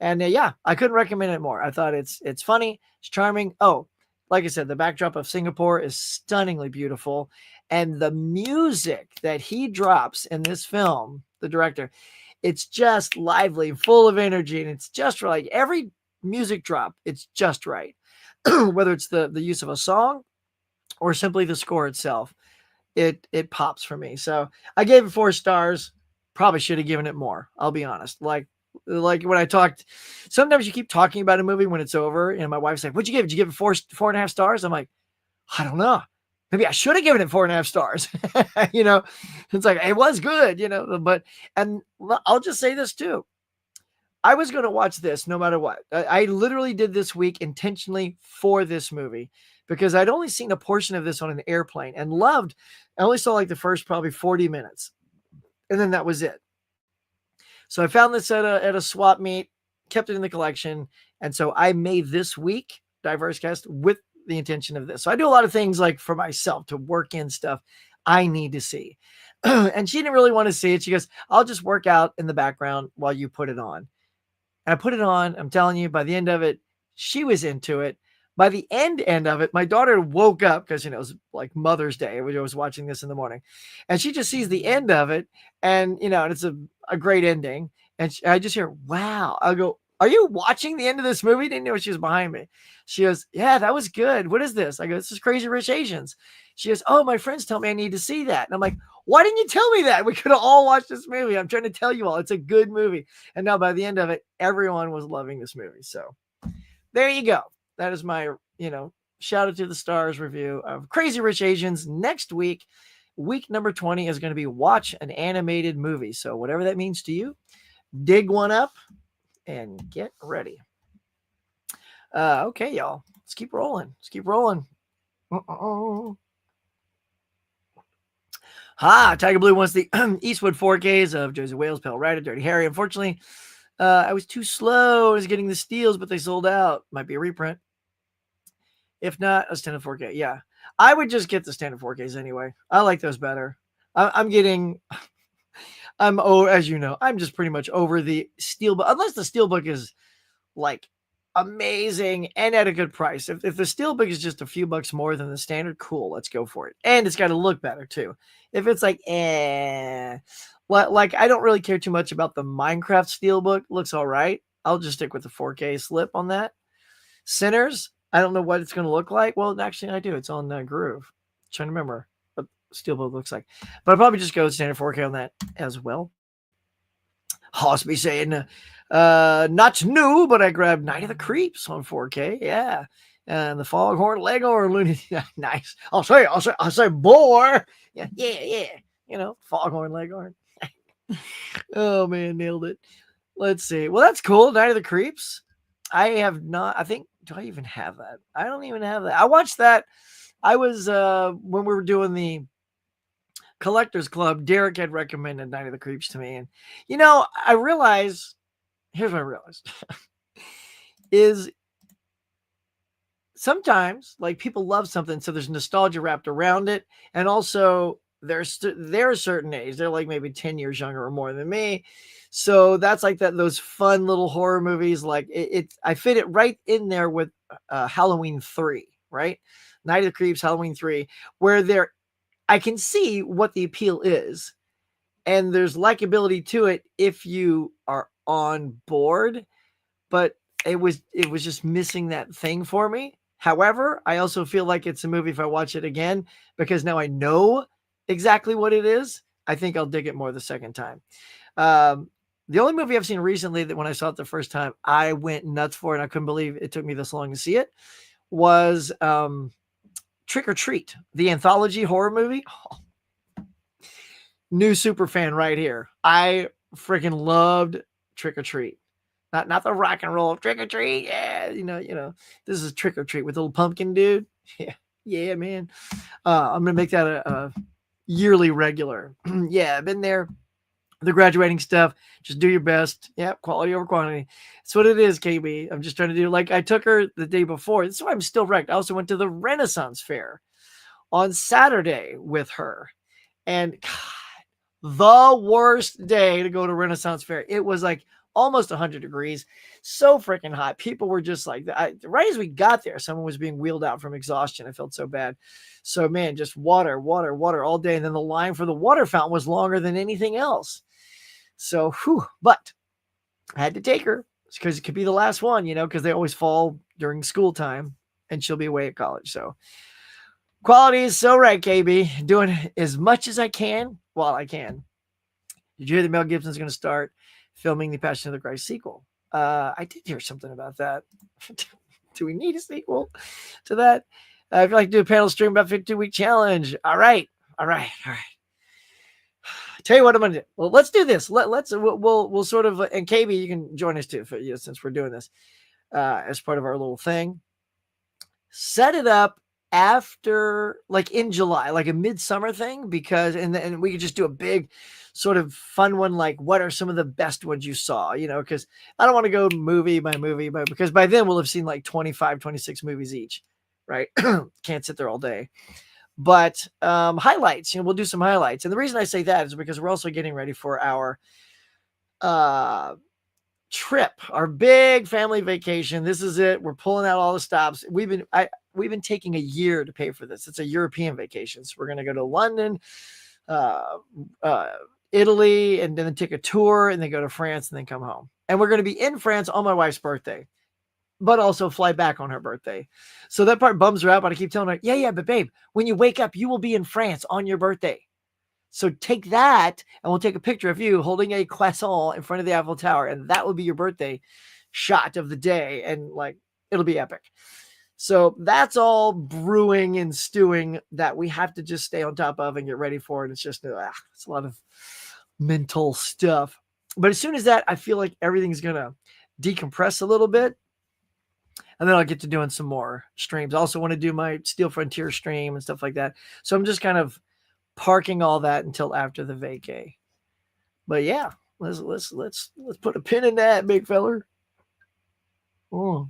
And I couldn't recommend it more. I thought it's funny. It's charming. Oh, like I said, the backdrop of Singapore is stunningly beautiful. And the music that he drops in this film, the director, it's just lively, full of energy. And it's just like every music drop, it's just right. Whether it's the use of a song or simply the score itself, it pops for me. So I gave it 4 stars. Probably should have given it more. I'll be honest. Like when I talked, sometimes you keep talking about a movie when it's over, and my wife's like, "What'd you give it? Did you give it 4.5 stars?" I'm like, I don't know. Maybe I should have given it 4.5 stars. It's like it was good, But I'll just say this too. I was going to watch this no matter what. I literally did this week intentionally for this movie because I'd only seen a portion of this on an airplane and loved. I only saw like the first probably 40 minutes. And then that was it. So I found this at a swap meet, kept it in the collection. And so I made this week Diverse Cast with the intention of this. So I do a lot of things like for myself to work in stuff I need to see. And she didn't really want to see it. She goes, I'll just work out in the background while you put it on. And I put it on. I'm telling you, by the end of it, she was into it. By the end of it, my daughter woke up because, it was like Mother's Day. I was watching this in the morning. And she just sees the end of it. And, and it's a great ending. And I just hear, wow. I'll go, are you watching the end of this movie? Didn't know she was behind me. She goes, yeah, that was good. What is this? I go, this is Crazy Rich Asians. She goes, oh, my friends tell me I need to see that. And I'm like, why didn't you tell me that? We could have all watched this movie. I'm trying to tell you all. It's a good movie. And now by the end of it, everyone was loving this movie. So there you go. That is my, shout out to the stars review of Crazy Rich Asians. Next week, Week number 20 is going to be watch an animated movie. So whatever that means to you, dig one up and get ready. Okay, y'all. Let's keep rolling. Let's keep rolling. Tiger Blue wants the Eastwood 4Ks of Josie Wales, Pale Rider, Dirty Harry. Unfortunately, I was too slow as getting the steals, but they sold out. Might be a reprint. If not, a standard 4K. Yeah, I would just get the standard 4Ks anyway. I like those better. As you know, I'm just pretty much over the steelbook, unless the steelbook is like amazing and at a good price. If the steelbook is just a few bucks more than the standard, cool, let's go for it. And it's got to look better too. If it's like, like I don't really care too much about the Minecraft steelbook. Looks all right. I'll just stick with the 4K slip on that. Sinners, I don't know what it's going to look like. Well, actually, I do. It's on Groove. I'm trying to remember what steelbook looks like. But I'll probably just go standard 4K on that as well. Hosby saying, not new, but I grabbed Night of the Creeps on 4K. Yeah. And the Foghorn Leghorn Looney. Nice. I'll say boar. Yeah. You know, Foghorn Leghorn. Oh man, nailed it. Let's see. Well, that's cool. Night of the Creeps. I have not, I think, do I even have that? I don't even have that. I watched that. I was, when we were doing the Collectors Club, Derek had recommended Night of the Creeps to me. And, you know, I realized, here's what I realized, is sometimes, like, people love something, so there's nostalgia wrapped around it. And also, they're a certain age. They're like maybe 10 years younger or more than me. So that's like those fun little horror movies. Like I fit it right in there with Halloween 3, right? Night of the Creeps, Halloween 3, where I can see what the appeal is. And there's likability to it if you are on board. But it was just missing that thing for me. However, I also feel like it's a movie if I watch it again, because now I know exactly what it is. I think I'll dig it more the second time. The only movie I've seen recently that when I saw it the first time, I went nuts for it, and I couldn't believe it took me this long to see it, was Trick or Treat, the anthology horror movie. Oh. New super fan right here. I freaking loved Trick or Treat. Not the rock and roll Trick or Treat. Yeah, you know, this is Trick or Treat with little pumpkin dude. Yeah, man. I'm gonna make that a yearly regular. Yeah, I've been there. The graduating stuff, just do your best. Yeah, quality over quantity. That's what it is, KB. I'm just trying to do, like, I took her the day before. That's why I'm still wrecked. I also went to the Renaissance Fair on Saturday with her. And God, the worst day to go to Renaissance Fair. It was like almost 100 degrees. So freaking hot. People were just like, right as we got there, someone was being wheeled out from exhaustion. I felt so bad. So, man, just water all day. And then the line for the water fountain was longer than anything else. So, but I had to take her because it could be the last one, you know, because they always fall during school time and she'll be away at college. So quality is so right, KB. Doing as much as I can while I can. Did you hear that Mel Gibson's going to start filming the Passion of the Christ sequel? I did hear something about that. Do we need a sequel to that? If you'd like to do a panel stream about 52-week challenge. All right. Tell you what I'm gonna do. Well, let's do this. We'll sort of, and KB, you can join us too, since we're doing this as part of our little thing. Set it up after, like, in July, like a midsummer thing, because and we could just do a big sort of fun one, like what are some of the best ones you saw, you know, because I don't want to go movie by movie, but because by then we'll have seen like 25, 26 movies each, right? Can't sit there all day. But highlights, you know, we'll do some highlights. And the reason I say that is because we're also getting ready for our trip, our big family vacation. This is it. We're pulling out all the stops. We've been taking a year to pay for this. It's a European vacation. So we're going to go to London, Italy, and then take a tour, and then go to France, and then come home. And we're going to be in France on my wife's birthday, but also fly back on her birthday. So that part bums her out, but I keep telling her, yeah, but babe, when you wake up, you will be in France on your birthday. So take that, and we'll take a picture of you holding a croissant in front of the Eiffel Tower, and that will be your birthday shot of the day, and like, it'll be epic. So that's all brewing and stewing that we have to just stay on top of and get ready for. And it's just, it's a lot of mental stuff. But as soon as that, I feel like everything's going to decompress a little bit. And then I'll get to doing some more streams. I also want to do my Steel Frontier stream and stuff like that. So I'm just kind of parking all that until after the vacay. But yeah, let's put a pin in that, big feller. Oh.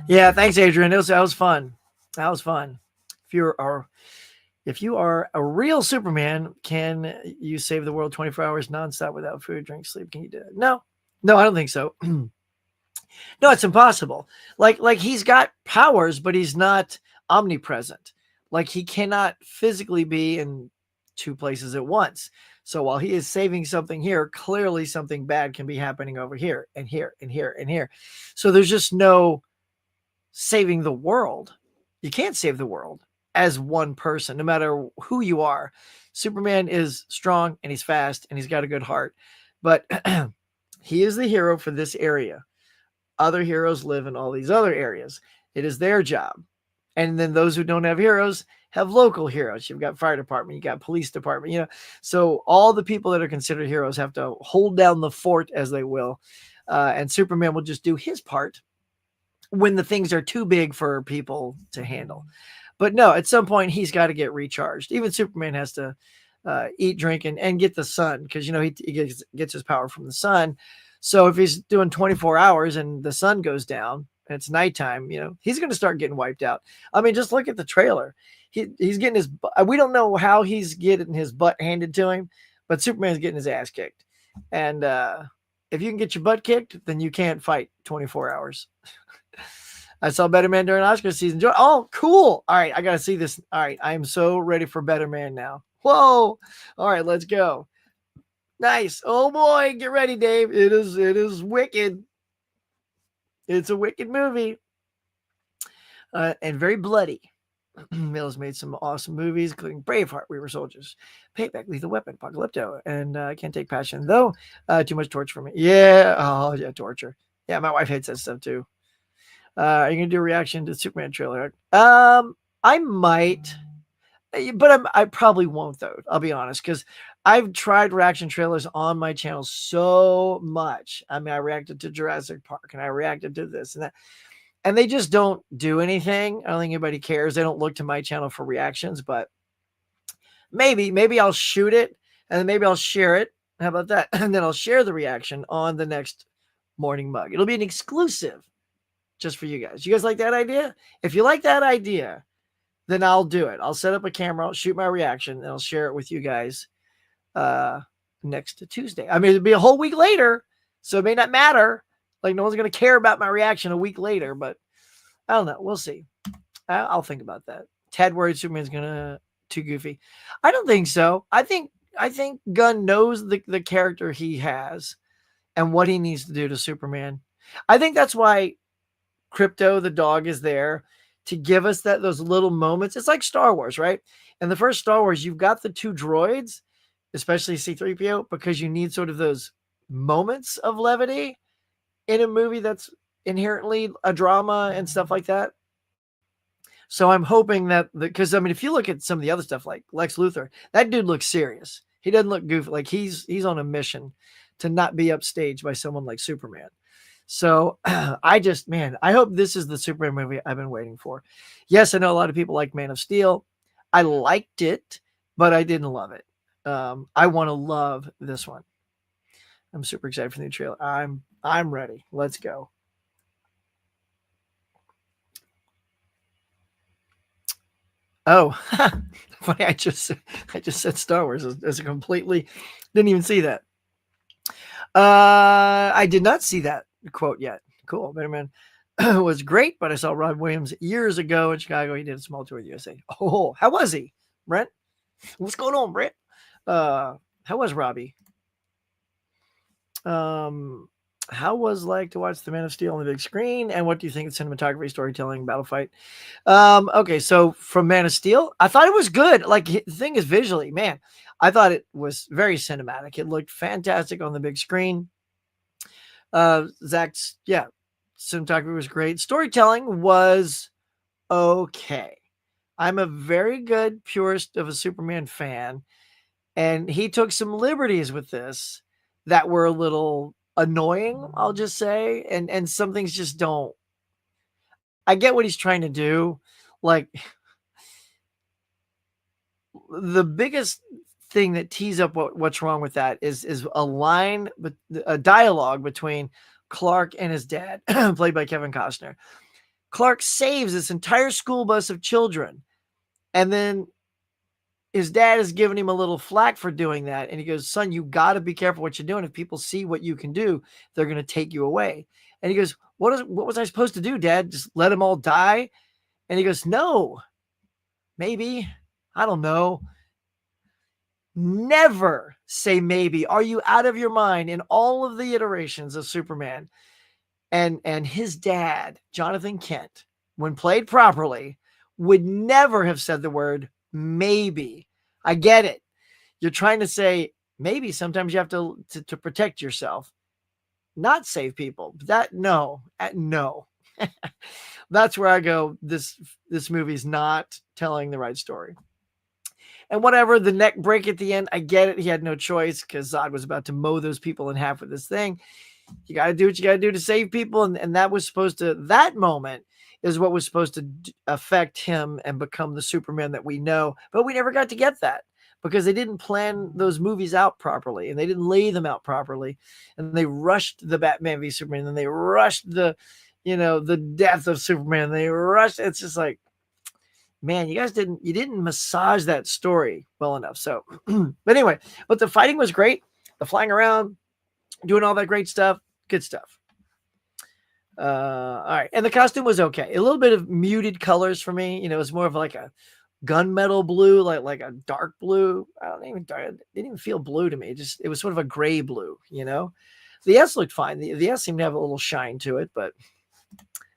Yeah, thanks, Adrian. That was fun. That was fun. If you are a real Superman, can you save the world 24 hours nonstop without food, drink, sleep? Can you do it? No, I don't think so. No, it's impossible. Like he's got powers, but he's not omnipresent. Like he cannot physically be in two places at once. So while he is saving something here, clearly something bad can be happening over here and here and here and here. So there's just no saving the world. You can't save the world as one person, no matter who you are. Superman is strong and he's fast and he's got a good heart, but he is the hero for this area. Other heroes live in all these other areas. It is their job. And then those who don't have heroes have local heroes. You've got fire department, you got police department, so all the people that are considered heroes have to hold down the fort as they will. And Superman will just do his part when the things are too big for people to handle. But no, at some point he's got to get recharged. Even Superman has to eat, drink, and get the sun, because he gets his power from the sun. So if he's doing 24 hours and the sun goes down and it's nighttime, he's going to start getting wiped out. I mean, just look at the trailer. He's getting we don't know how he's getting his butt handed to him, but Superman's getting his ass kicked. And if you can get your butt kicked, then you can't fight 24 hours. I saw Better Man during Oscar season. Oh, cool. All right, I got to see this. All right, I am so ready for Better Man now. Whoa. All right, let's go. Nice. Oh boy, get ready, Dave. It is wicked. It's a wicked movie. And very bloody. Mills made some awesome movies, including Braveheart, We Were Soldiers, Payback, Lethal Weapon, Apocalypto, and I Can't Take Passion, though. Too much torture for me. Yeah. Oh, yeah, torture. Yeah, my wife hates that stuff too. Are you going to do a reaction to the Superman trailer? I might, but I probably won't, though. I'll be honest, because I've tried reaction trailers on my channel so much. I mean, I reacted to Jurassic Park and I reacted to this and that, and they just don't do anything. I don't think anybody cares. They don't look to my channel for reactions, but maybe I'll shoot it and then maybe I'll share it. How about that? And then I'll share the reaction on the next Morning Mug. It'll be an exclusive just for you guys. You guys like that idea? If you like that idea, then I'll do it. I'll set up a camera, I'll shoot my reaction, and I'll share it with you guys next Tuesday. I mean, it'll be a whole week later, so it may not matter. Like, no one's going to care about my reaction a week later, but I don't know. We'll see. I'll think about that. Ted worried Superman's gonna too goofy. I don't think so. I think Gunn knows the character he has and what he needs to do to Superman. I think that's why Crypto the dog is there, to give us those little moments. It's like Star Wars, right? In the first Star Wars, you've got the two droids, especially C-3PO, because you need sort of those moments of levity in a movie that's inherently a drama and stuff like that. So I'm hoping that, because I mean, if you look at some of the other stuff like Lex Luthor, that dude looks serious. He doesn't look goofy. Like he's on a mission to not be upstaged by someone like Superman. So I hope this is the Superman movie I've been waiting for. Yes, I know a lot of people like Man of Steel. I liked it, but I didn't love it. I want to love this one. I'm super excited for the new trailer. I'm ready. Let's go. Oh, funny. I just said Star Wars as a completely, didn't even see that. I did not see that quote yet. Cool. Better Man was great, but I saw Rob Williams years ago in Chicago. He did a small tour of the USA. Oh, how was he, Brent? What's going on, Brent? How was Robbie? How was like to watch The Man of Steel on the big screen? And what do you think of cinematography, storytelling, battle fight? Okay, so from Man of Steel, I thought it was good. Like, the thing is, visually, man, I thought it was very cinematic. It looked fantastic on the big screen. Zach's, Cinematography was great. Storytelling was okay. I'm a very good purist of a Superman fan, and he took some liberties with this that were a little annoying, I'll just say, and some things just don't. I get what he's trying to do. Like, the biggest thing that tees up what's wrong with that is a line, but a dialogue between Clark and his dad, played by Kevin Costner. Clark saves this entire school bus of children, and then his dad is giving him a little flack for doing that. And he goes, son, you got to be careful what you're doing. If people see what you can do, they're going to take you away. And he goes, what was I supposed to do, Dad? Just let them all die? And he goes, no, maybe. I don't know. Never say maybe. Are you out of your mind? In all of the iterations of Superman, and his dad, Jonathan Kent, when played properly, would never have said the word maybe. I get it. You're trying to say maybe sometimes you have to protect yourself, not save people. No. That's where I go. This movie's not telling the right story. And whatever, the neck break at the end, I get it. He had no choice because Zod was about to mow those people in half with this thing. You got to do what you got to do to save people. And that was supposed to, that moment is what was supposed to affect him and become the Superman that we know. But we never got to get that because they didn't plan those movies out properly and they didn't lay them out properly. And they rushed the Batman v Superman and they rushed the death of Superman. They rushed. It's just like, man, you guys didn't massage that story well enough. So, but anyway, but the fighting was great. The flying around, doing all that great stuff, good stuff. All right. And the costume was okay. A little bit of muted colors for me. It was more of like a gunmetal blue, like a dark blue. It didn't even feel blue to me. It was sort of a gray blue, The S looked fine. The S seemed to have a little shine to it, but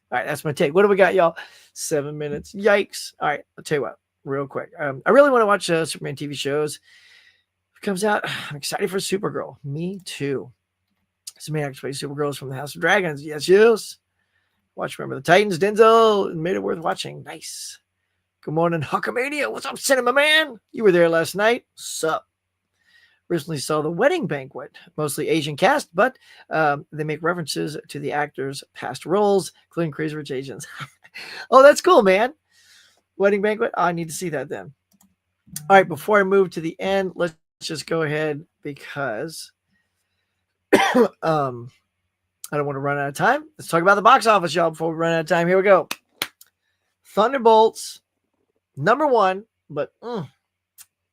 all right, that's my take. What do we got, y'all? 7 minutes. Yikes. All right, I'll tell you what, real quick. I really want to watch Superman TV shows. If it comes out, I'm excited for Supergirl. Me too. Somebody actually plays Supergirls from the House of Dragons. Yes. Watch Remember the Titans. Denzel made it worth watching. Nice. Good morning, Hulkamania. What's up, Cinema Man? You were there last night. Sup? Recently saw The Wedding Banquet, mostly Asian cast, but they make references to the actors' past roles, including Crazy Rich Asians. Oh, that's cool, man. Wedding Banquet. I need to see that then. All right, before I move to the end, let's just go ahead because I don't want to run out of time. Let's talk about the box office, y'all, before we run out of time. Here we go. Thunderbolts, #1, but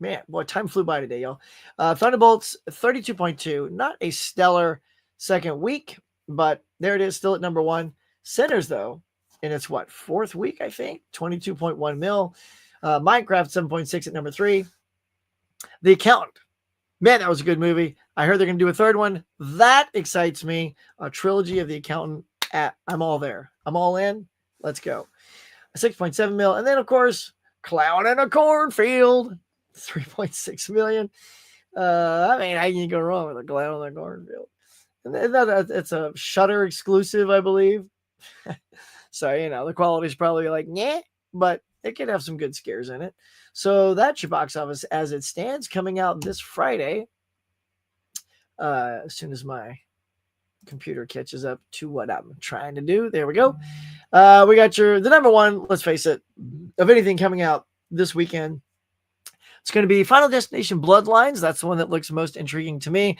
man, boy, time flew by today, y'all. Thunderbolts, 32.2. Not a stellar second week, but there it is, still at #1. Sinners, though, in its fourth week, I think, 22.1 mil. Minecraft, 7.6 at #3. The Accountant. Man, that was a good movie. I heard they're going to do a third one. That excites me. A trilogy of The Accountant. I'm all there. I'm all in. Let's go. 6.7 mil. And then, of course, Clown in a Cornfield. 3.6 million. How can you go wrong with a Clown in a Cornfield? And it's a Shudder exclusive, I believe. So, the quality is probably like, yeah, but it could have some good scares in it. So that's your box office as it stands, coming out this Friday. As soon as my computer catches up to what I'm trying to do. There we go. We got the #1, let's face it, of anything coming out this weekend. It's going to be Final Destination Bloodlines. That's the one that looks most intriguing to me.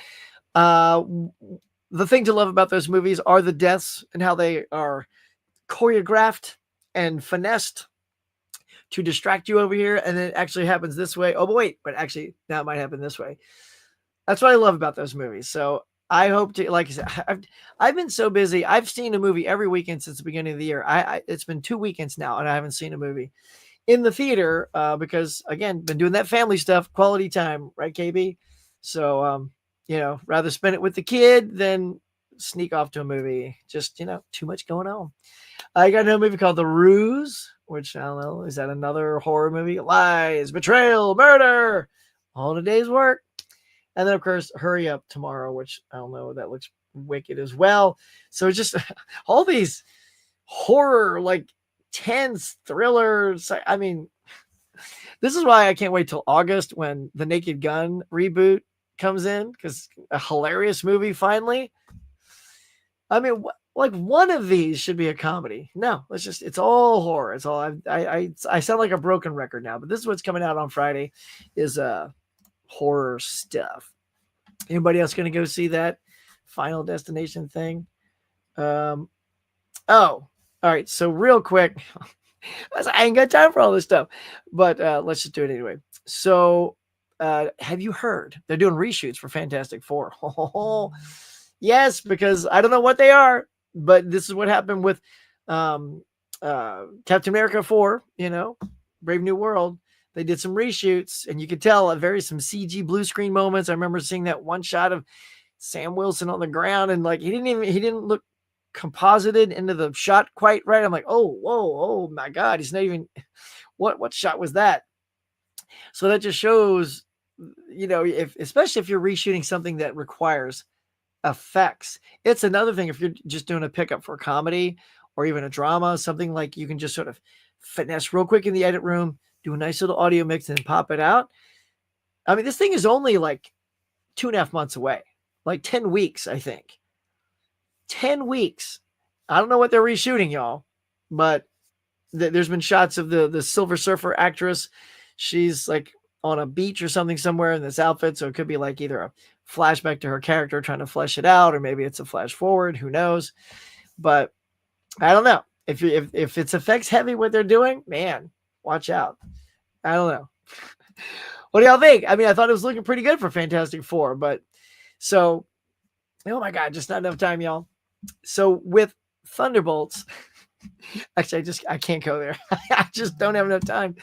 The thing to love about those movies are the deaths and how they are choreographed and finessed to distract you over here. And then it actually happens this way. Oh, but wait, but actually now it might happen this way. That's what I love about those movies. So I hope to, like I said, I've been so busy. I've seen a movie every weekend since the beginning of the year. It's been 2 weekends now, and I haven't seen a movie in the theater because, again, been doing that family stuff, quality time, right, KB? So, rather spend it with the kid than sneak off to a movie. Just, too much going on. I got another movie called The Ruse, which I don't know, is that another horror movie? Lies, betrayal, murder, all in a day's work. And then, of course, Hurry Up Tomorrow, which I don't know, that looks Wicked as well. So just all these horror, like tense thrillers. I mean, this is why I can't wait till August when the Naked Gun reboot comes in, because a hilarious movie finally. I mean, like one of these should be a comedy. No, it's all horror. It's all I sound like a broken record now, but this is what's coming out on Friday is horror stuff. Anybody else going to go see that Final Destination thing? Oh, all right. So real quick, I ain't got time for all this stuff, but let's just do it anyway. So have you heard they're doing reshoots for Fantastic Four? Yes, because I don't know what they are, but this is what happened with Captain America 4, Brave New World. They did some reshoots, and you could tell some CG blue screen moments. I remember seeing that one shot of Sam Wilson on the ground, and like he didn't look composited into the shot quite right. I'm like, oh my God, he's not even. What shot was that? So that just shows, especially if you're reshooting something that requires effects. It's another thing if you're just doing a pickup for a comedy or even a drama, something like you can just sort of finesse real quick in the edit room, do a nice little audio mix and pop it out. I mean, this thing is only like 2.5 months away, like 10 weeks, I think. 10 weeks. I don't know what they're reshooting, y'all, but there's been shots of the Silver Surfer actress. She's like on a beach or something somewhere in this outfit. So it could be like either a flashback to her character trying to flesh it out, or maybe it's a flash forward. Who knows? But I don't know. If it's effects heavy what they're doing, man, watch out. I don't know. What do y'all think? I mean, I thought it was looking pretty good for Fantastic Four, but so, oh my God, just not enough time, y'all. So with Thunderbolts, actually, I can't go there. I just don't have enough time.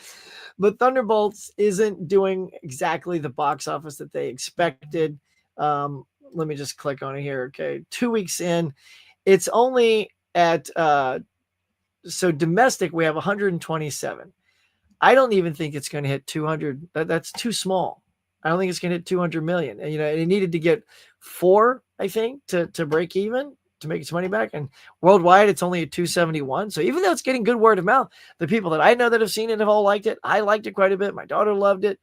But Thunderbolts isn't doing exactly the box office that they expected. Let me just click on it here. Okay. 2 weeks in, it's only at, so domestic, we have 127. I don't even think it's going to hit 200. That's too small. I don't think it's going to hit 200 million. And, it needed to get 4, I think, to break even, to make its money back. And worldwide, it's only at 271. So even though it's getting good word of mouth, the people that I know that have seen it have all liked it. I liked it quite a bit. My daughter loved it.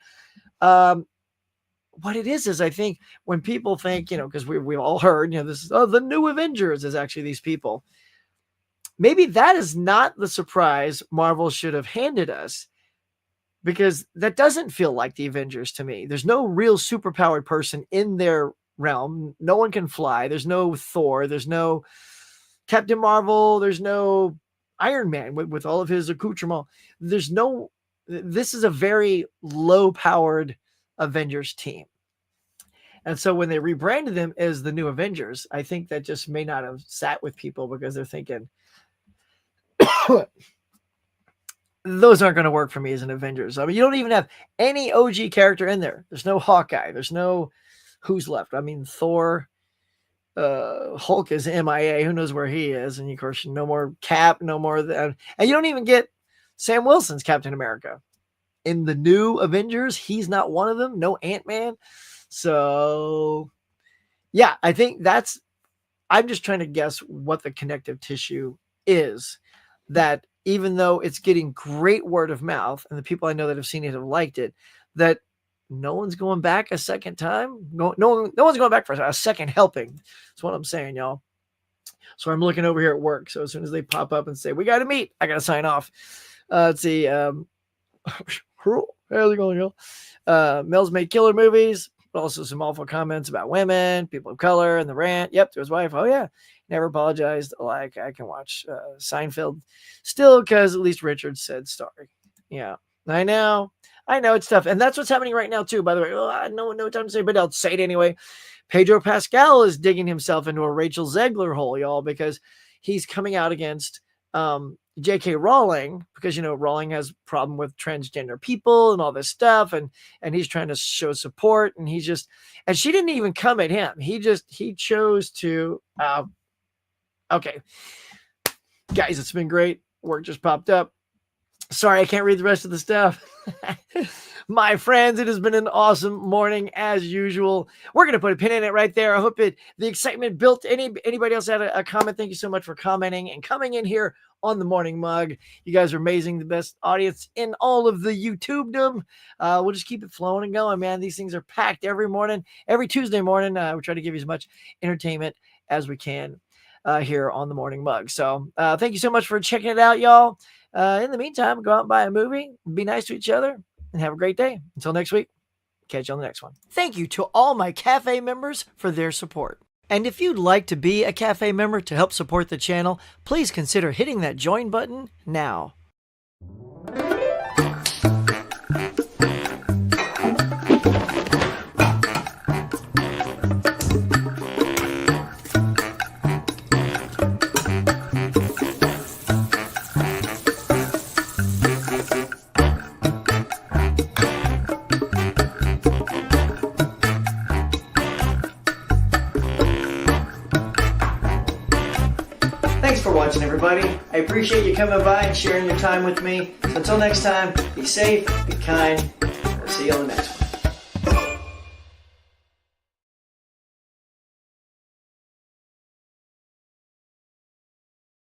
What it is I think when people think, because we've all heard, this is the new Avengers is actually these people. Maybe that is not the surprise Marvel should have handed us, because that doesn't feel like the Avengers to me. There's no real superpowered person in their realm. No one can fly. There's no Thor. There's no Captain Marvel. There's no Iron Man with all of his accoutrement. This is a very low powered Avengers team. And so when they rebranded them as the new Avengers, I think that just may not have sat with people, because they're thinking, those aren't going to work for me as an Avengers. I mean, you don't even have any OG character in there. There's no Hawkeye. There's no who's left. I mean, Thor, Hulk is MIA. Who knows where he is? And of course, no more Cap, no more that. And you don't even get Sam Wilson's Captain America. In the new Avengers, he's not one of them. No Ant-Man. So, yeah, I think I'm just trying to guess what the connective tissue is, that even though it's getting great word of mouth and the people I know that have seen it have liked it, that no one's going back a second time. No one's going back for a second helping. That's what I'm saying, y'all. So I'm looking over here at work. So as soon as they pop up and say, we got to meet, I got to sign off. Let's see. How's it going, y'all? Mel's made killer movies, but also some awful comments about women, people of color, and the rant. Yep, to his wife. Oh, yeah. Never apologized. Like, I can watch Seinfeld still, because at least Richard said sorry. Yeah, I know it's tough. And that's what's happening right now, too, by the way. No time to say, but I'll say it anyway. Pedro Pascal is digging himself into a Rachel Zegler hole, y'all, because he's coming out against J.K. Rowling, because, Rowling has a problem with transgender people and all this stuff. And he's trying to show support. And and she didn't even come at him. He chose to, okay, guys, it's been great. Work just popped up. Sorry, I can't read the rest of the stuff. My friends, it has been an awesome morning as usual. We're going to put a pin in it right there. I hope the excitement built. Anybody else had a comment? Thank you so much for commenting and coming in here on the Morning Mug. You guys are amazing. The best audience in all of the YouTubedom. We'll just keep it flowing and going, man. These things are packed every morning, every Tuesday morning. We try to give you as much entertainment as we can here on the Morning Mug. So thank you so much for checking it out, y'all. In the meantime, go out and buy a movie, be nice to each other, and have a great day. Until next week, catch you on the next one. Thank you to all my Cafe members for their support. And if you'd like to be a Cafe member to help support the channel, please consider hitting that join button now. Thanks for watching, everybody. I appreciate you coming by and sharing your time with me. So until next time, be safe, be kind. I'll see you on the next one.